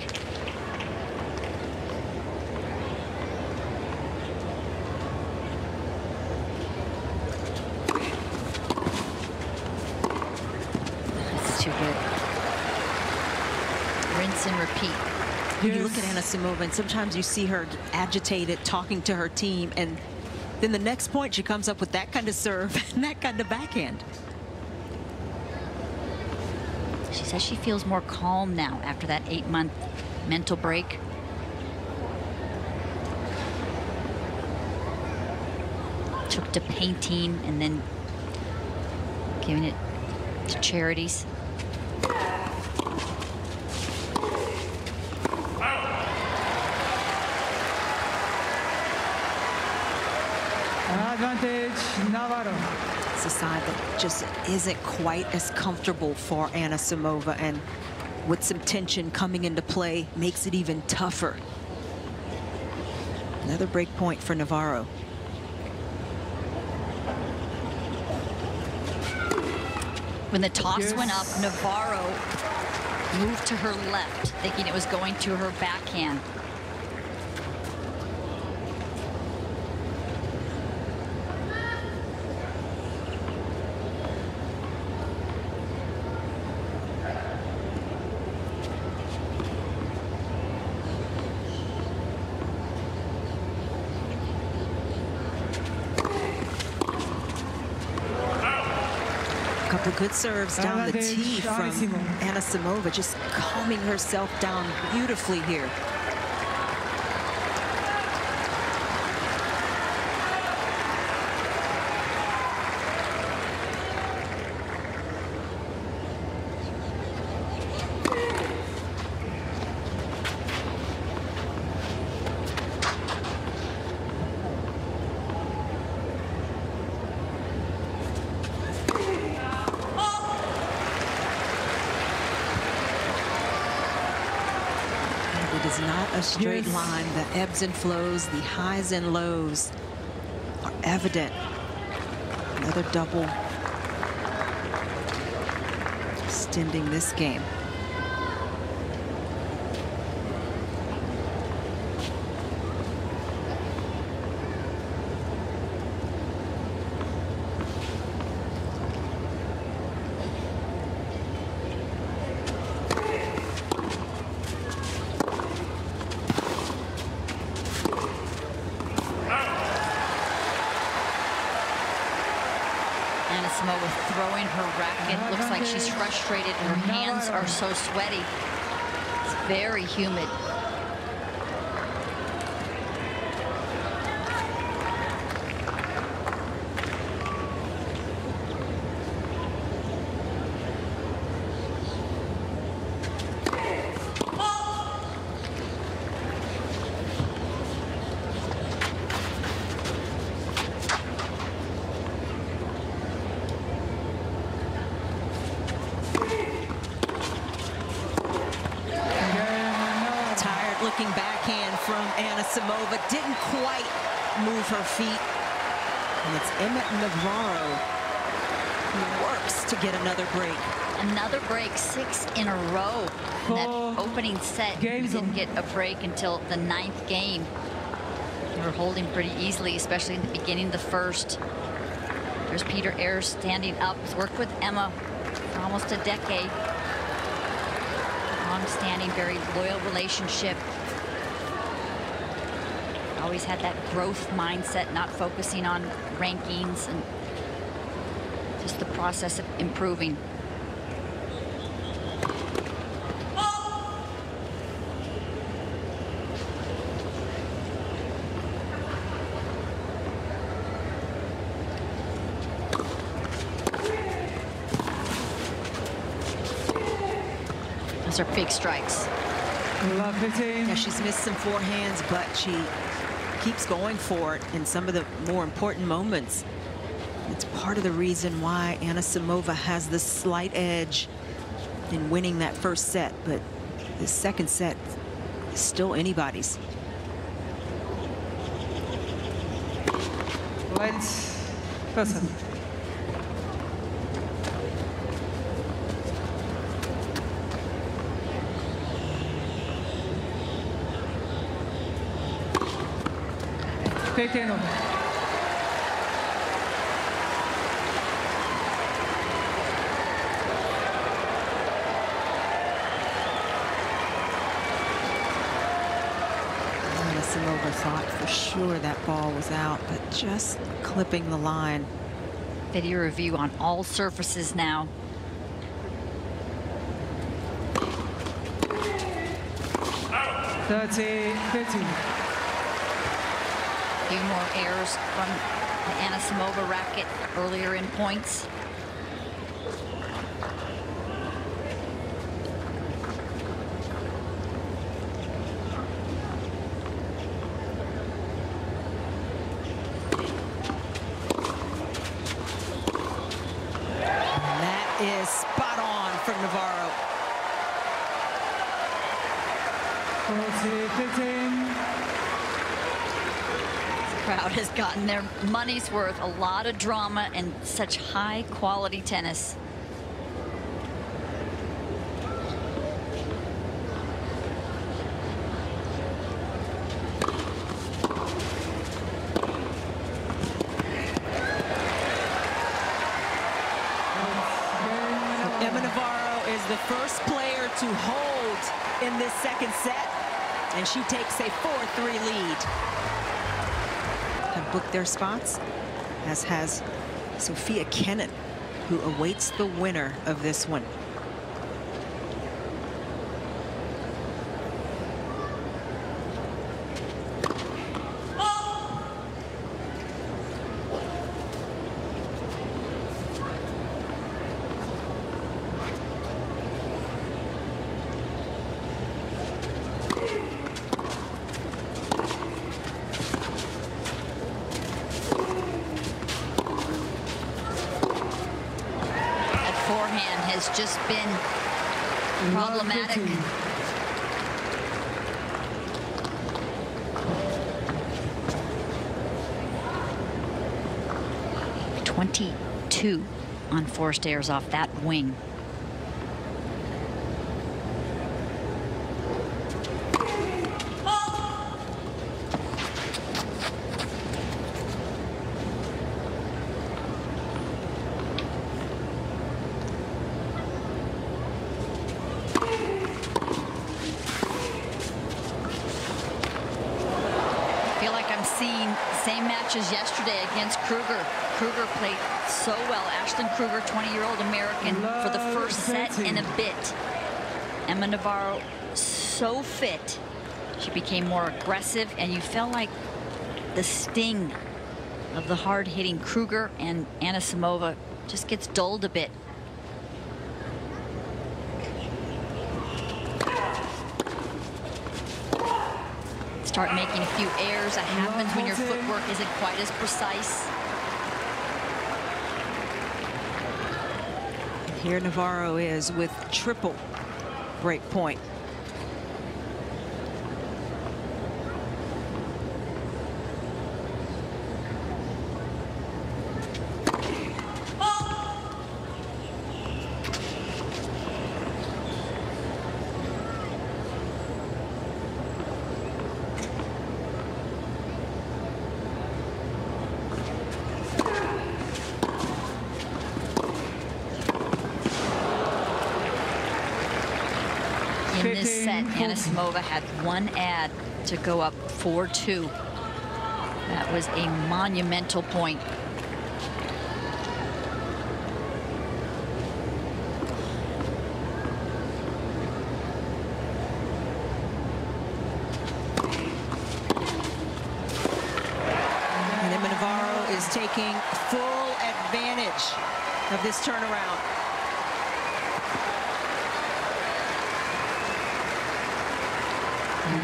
That's too good. Rinse and repeat. When you look at Anisimova, and sometimes you see her agitated, talking to her team, and then the next point she comes up with that kind of serve and that kind of backhand. She says she feels more calm now after that 8-month mental break. Took to painting and then giving it to charities. Advantage, Navarro. It's a side that just isn't quite as comfortable for Anisimova, and with some tension coming into play makes it even tougher. Another break point for Navarro. When the toss went up, Navarro moved to her left, thinking it was going to her backhand. A couple of good serves down the tee from Anisimova, just calming herself down beautifully here. It is not a straight line. The ebbs and flows, the highs and lows are evident. Another double extending this game. Anisimova throwing her racket. Looks like she's frustrated. Her hands are so sweaty. It's very humid. Looking backhand from Anisimova, didn't quite move her feet. And it's Emma Navarro who works to get another break. Another break, 6 in a row. In that opening set, we didn't get a break until the 9th game. They were holding pretty easily, especially in the beginning of the first. There's Peter Ayers standing up. He's worked with Emma for almost a decade. Long-standing, very loyal relationship. Always had that growth mindset, not focusing on rankings and just the process of improving. Those are big strikes. Yeah, she's missed some forehands, but she keeps going for it in some of the more important moments. It's part of the reason why Anisimova has the slight edge in winning that first set, but the second set is still anybody's. Let's listen. Taken over. Anisimova thought for sure that ball was out, but just clipping the line. Video review on all surfaces now. That's a 15. A few more errors from the Anisimova racket earlier in points. And that is spot on from Navarro. 15. Crowd has gotten their money's worth. A lot of drama and such high quality tennis. Emma Navarro is the first player to hold in this second set, and she takes a 4-3 lead. Have booked their spots, as has Sophia Kenin. who awaits the winner of this one. Has just been problematic. 22 on forced airs off that wing. Same match as yesterday against Kruger. Kruger played so well. Ashlyn Kruger, 20-year-old American, for the first set and a bit. Emma Navarro, so fit. She became more aggressive, and you felt like the sting of the hard-hitting Kruger and Anisimova just gets dulled a bit. Start making a few errors. That happens when your footwork isn't quite as precise. Here Navarro is with triple break point. In this set, Anisimova had one ad to go up 4-2. That was a monumental point. And Emma Navarro is taking full advantage of this turnaround.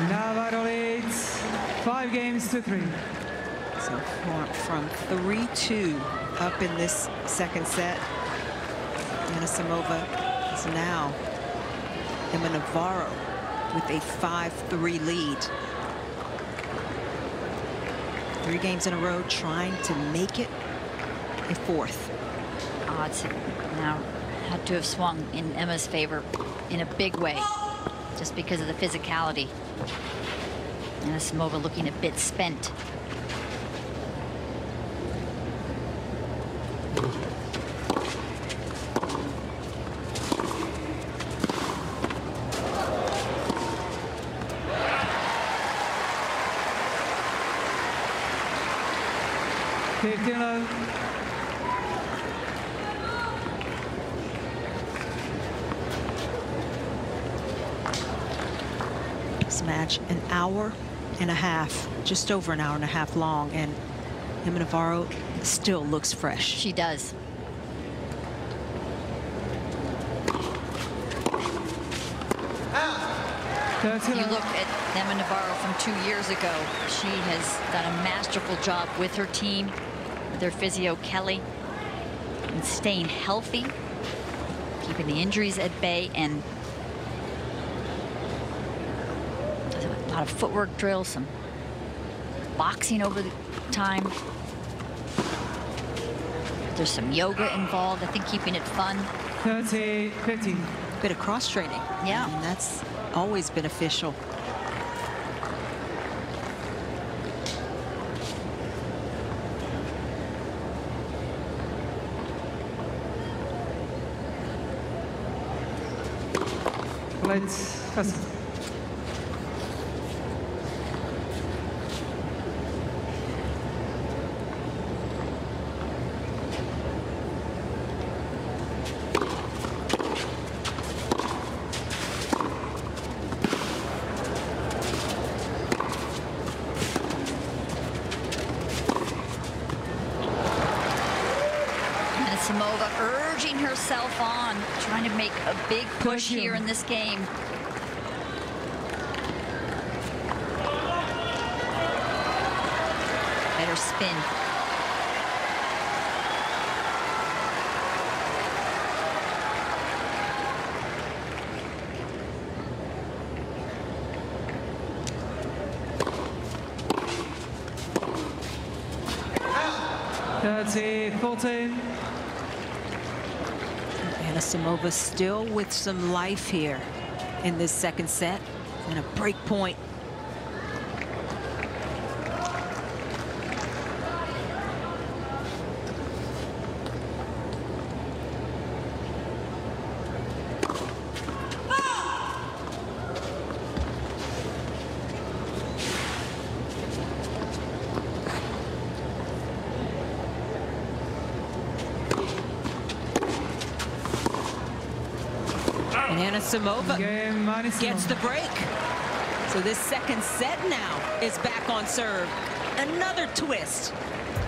Navarro leads 5-3. So from 3-2 up in this second set, Anisimova is now Emma Navarro with a 5-3 lead. 3 games in a row trying to make it a fourth. Odds now had to have swung in Emma's favor in a big way, just because of the physicality. Anisimova looking a bit spent. This match an hour and a half, just over an hour and a half long, and Emma Navarro still looks fresh. She does. If you look at Emma Navarro from 2 years ago, she has done a masterful job with her team, with their physio Kelly, and staying healthy, keeping the injuries at bay, and a lot of footwork drills, some boxing over the time. There's some yoga involved, I think, keeping it fun. 30-15. Bit of cross training. Yeah. And that's always beneficial. Let's pass. Anisimova urging herself on, trying to make a big push here in this game. Better spin. Anisimova still with some life here in this second set, and a break point. And Anisimova gets the break. So this second set now is back on serve. Another twist.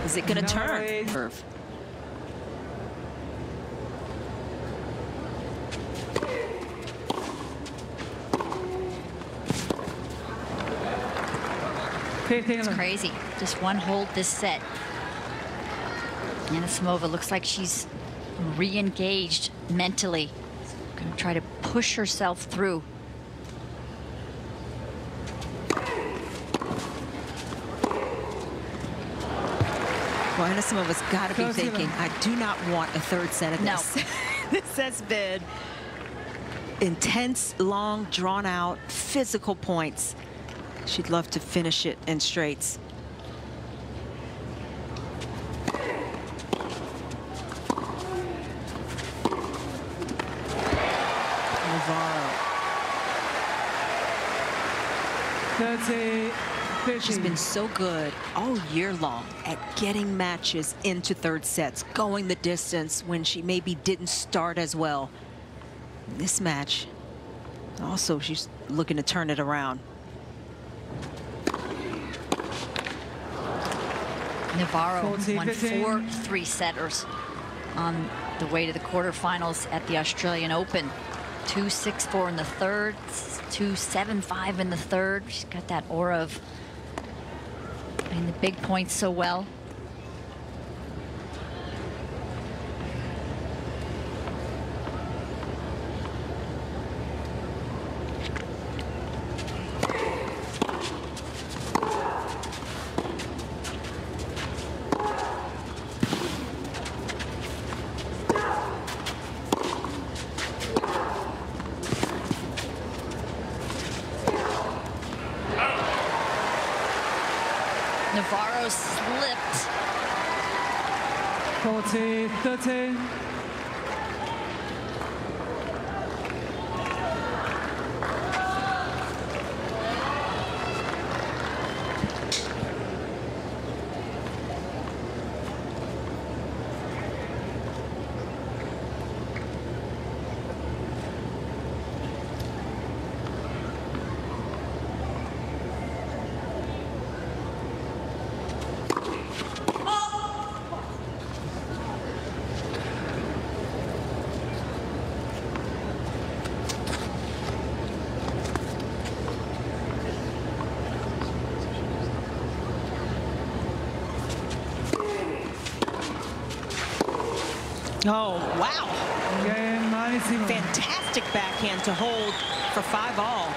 Is it going to turn? Serve. It's crazy. Just one hold this set. Anisimova looks like she's re-engaged mentally. Going to try to push herself through. Well, Anisimova's got to be thinking, I do not want a third set of this. No. This has been intense, long, drawn out, physical points. She'd love to finish it in straights. Navarro. 30-15. She's been so good all year long at getting matches into third sets, going the distance when she maybe didn't start as well. This match, also, she's looking to turn it around. Navarro won 4 three-setters on the way to the quarterfinals at the Australian Open. 2-6-4 in the third, 2-7-5 in the third. She's got that aura of playing the big points so well. Navarro slipped. 40-13. Oh, wow. Fantastic backhand to hold for 5-all.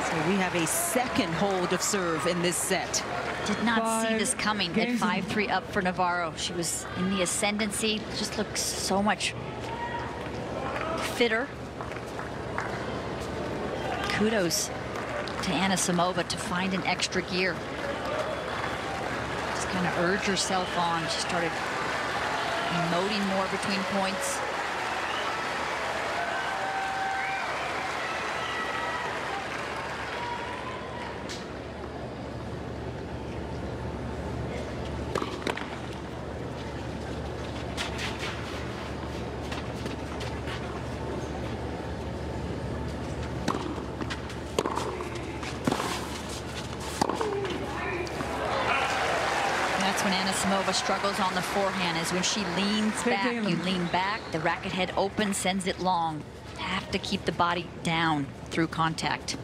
So we have a second hold of serve in this set. Did not see this coming at 5-3 up for Navarro. She was in the ascendancy, just looks so much fitter. Kudos to Anisimova to find an extra gear. Just kind of urge herself on. She started emoting more between points. Anisimova struggles on the forehand is when she leans back. You lean back, the racket head opens, sends it long. Have to keep the body down through contact.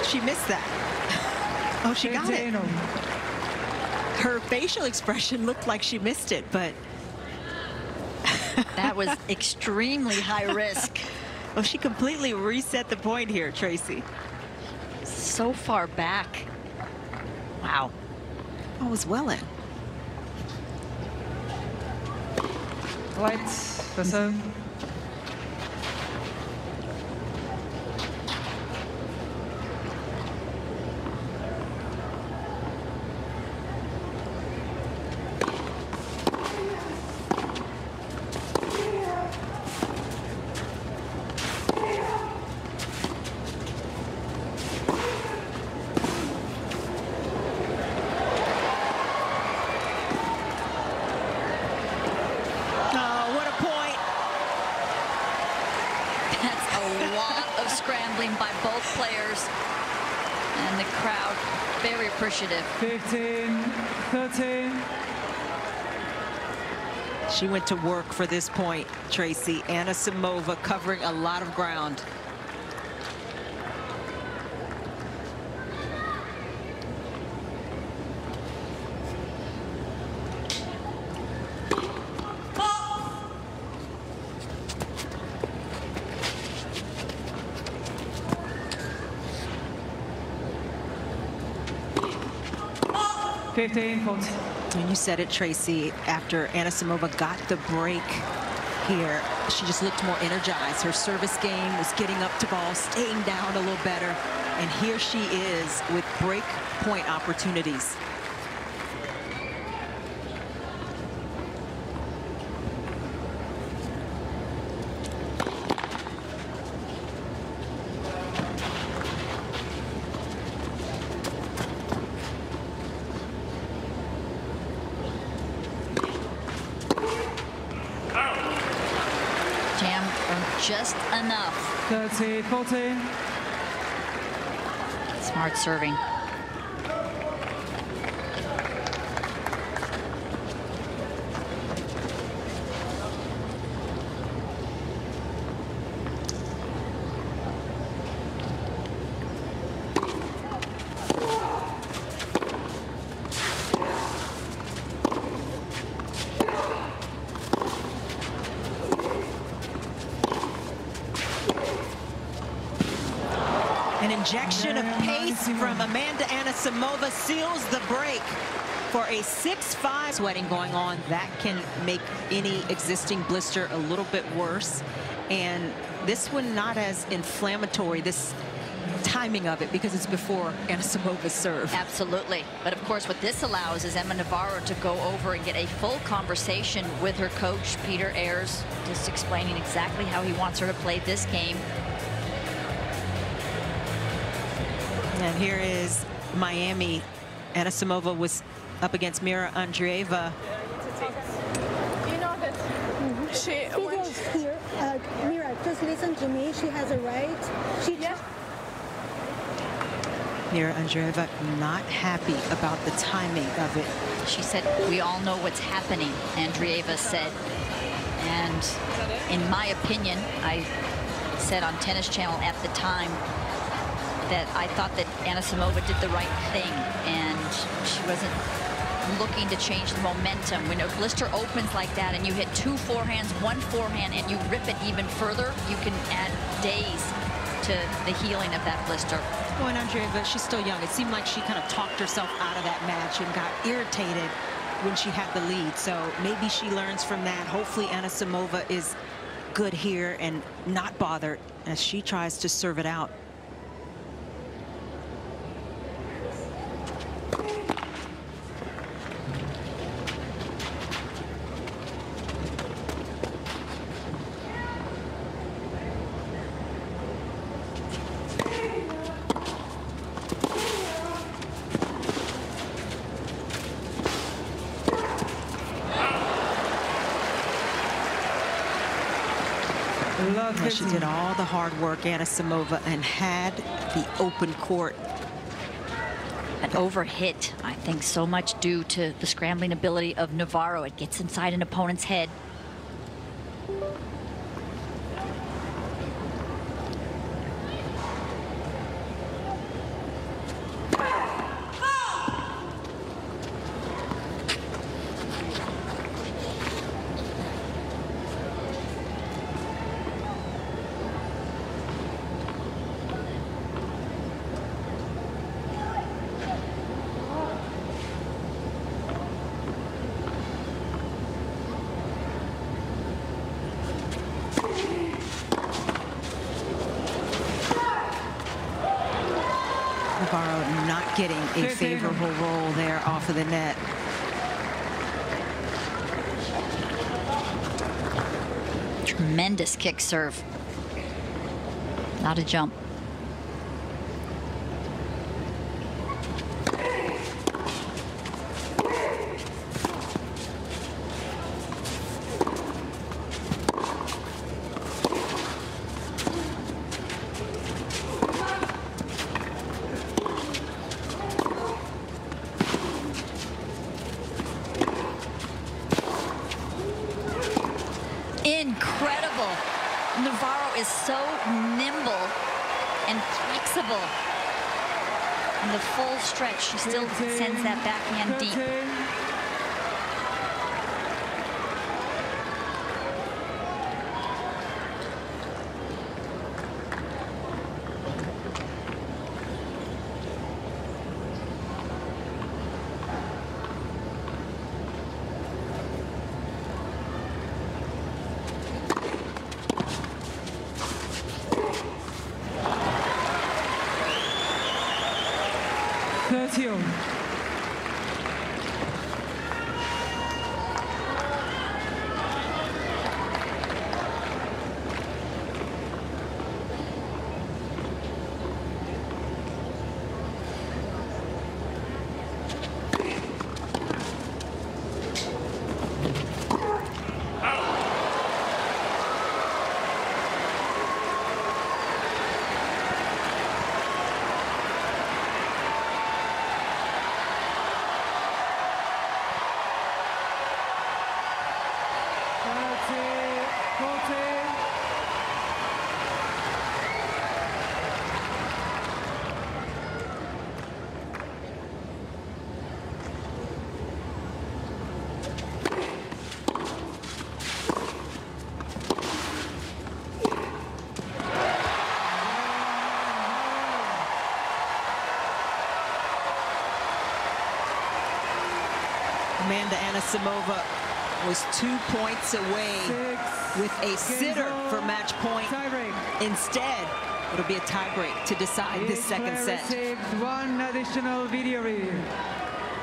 She missed that. Oh, she got it. Her facial expression looked like she missed it, but that was extremely high risk. Well, she completely reset the point here, Tracy. So far back. Wow. Oh, it was well in. Lights, the serve. Scrambling by both players, and the crowd very appreciative. 15-13. She went to work for this point, Tracy. Anisimova covering a lot of ground. And you said it, Tracy, after Anisimova got the break here, she just looked more energized. Her service game was getting up to ball, staying down a little better. And here she is with break point opportunities. Just enough. 30-14. Smart serving. An injection of pace from Amanda Anisimova seals the break for a 6-5. Sweating going on, that can make any existing blister a little bit worse. And this one not as inflammatory, this timing of it, because it's before Anisimova's serve. Absolutely. But of course, what this allows is Emma Navarro to go over and get a full conversation with her coach, Peter Ayres, just explaining exactly how he wants her to play this game. And here is Miami. Anisimova was up against Mira Andreeva. You know that she here. Mira, just listen to me. She has a right. Mira Andreeva not happy about the timing of it. She said, "We all know what's happening," Andreeva said. And in my opinion, I said on Tennis Channel at the time that I thought that Anisimova did the right thing, and she wasn't looking to change the momentum. When a blister opens like that and you hit two forehands, one forehand, and you rip it even further, you can add days to the healing of that blister. Well, and Andreeva, she's still young. It seemed like she kind of talked herself out of that match and got irritated when she had the lead. So maybe she learns from that. Hopefully Anisimova is good here and not bothered as she tries to serve it out. Love Yeah, she did all the hard work, Anisimova, and had the open court. An overhit, I think, so much due to the scrambling ability of Navarro. It gets inside an opponent's head. Navarro not getting a favorable roll there off of the net. Tremendous kick serve. Not a jump. Incredible. Navarro is so nimble and flexible. In the full stretch, she still sends that backhand deep. Amanda Anisimova was 2 points away with a sitter for match point. Instead, it'll be a tiebreak to decide this second set. One additional video review.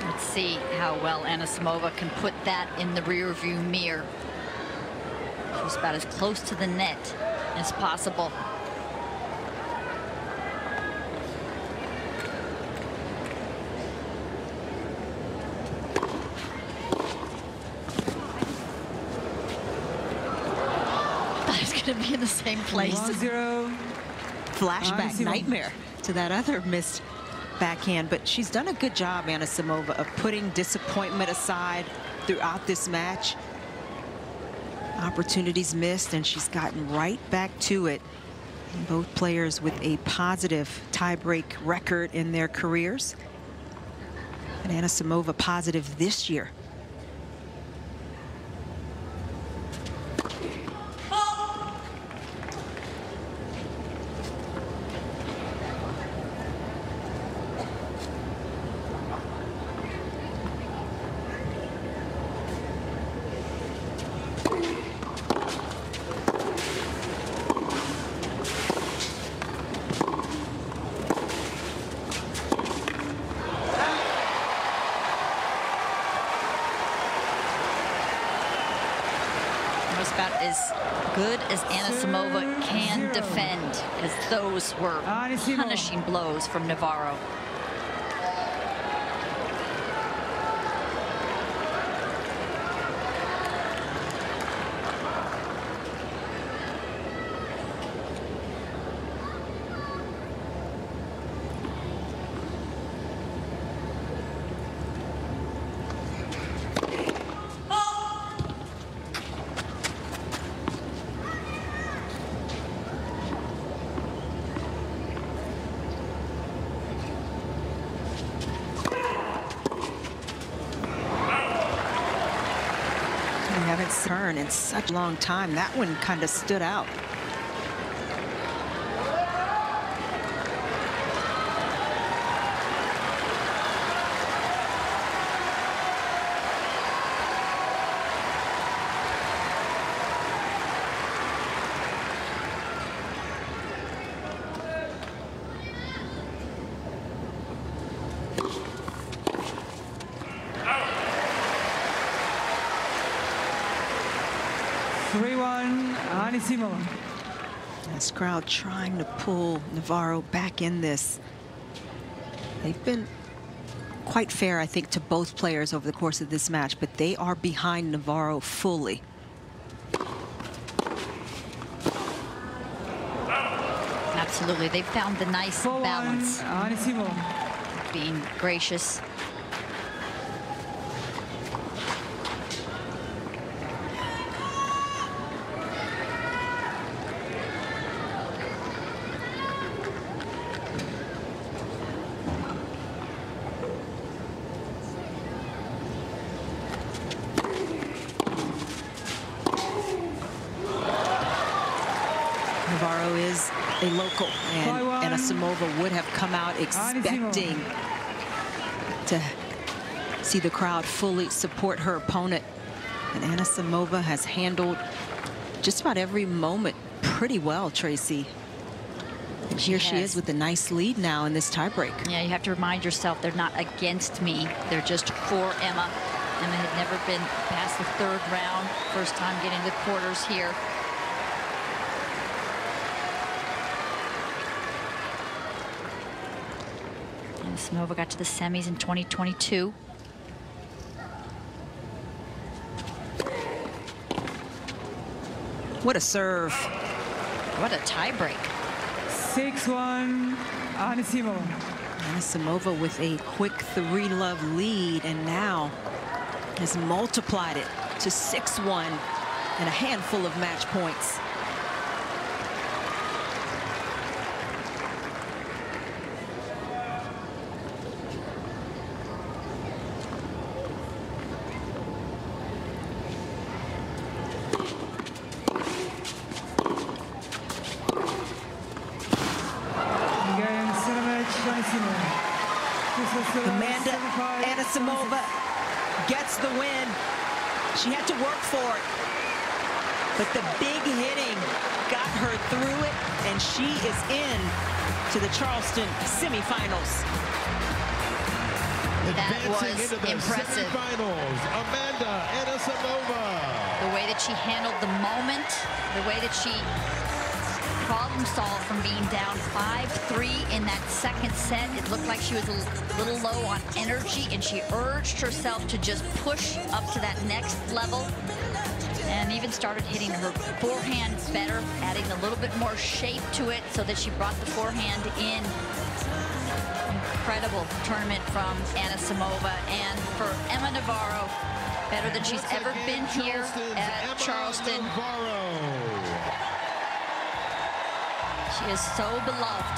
Let's see how well Anisimova can put that in the rearview mirror. She's about as close to the net as possible. To be in the same place. 1-0. Flashback nightmare to that other missed backhand, but she's done a good job, Anisimova, of putting disappointment aside throughout this match. Opportunities missed, and she's gotten right back to it. And both players with a positive tiebreak record in their careers. And Anisimova positive this year. About as good as Anisimova can defend, because those were punishing blows from Navarro. return in such a long time. That one kind of stood out. Anisimova. This crowd trying to pull Navarro back in this. They've been quite fair, I think, to both players over the course of this match, but they are behind Navarro fully. Absolutely. They found the nice balance. Anisimova. Being gracious. Navarro is a local, and Anisimova would have come out expecting to see the crowd fully support her opponent. And Anisimova has handled just about every moment pretty well, Tracy. And here she is with a nice lead now in this tiebreak. Yeah, you have to remind yourself they're not against me. They're just for Emma. Emma had never been past the third round. First time getting to the quarters here. Anisimova got to the semis in 2022. What a serve. What a tiebreak. 6-1, Anisimova. Anisimova with a quick 3-love lead, and now has multiplied it to 6-1 and a handful of match points. SAmanda Anisimova gets the win. She had to work for it, but the big hitting got her through it, and she is in to the Charleston semifinals. That was impressive. SAmanda Anisimova. The way that she handled the moment, the way that she problem solved from being down 5-3 in that second set. It looked like she was a little low on energy, and she urged herself to just push up to that next level, and even started hitting her forehand better, adding a little bit more shape to it so that she brought the forehand in. Incredible tournament from Anisimova, and for Emma Navarro, better than she's ever been here at Charleston. She is so beloved.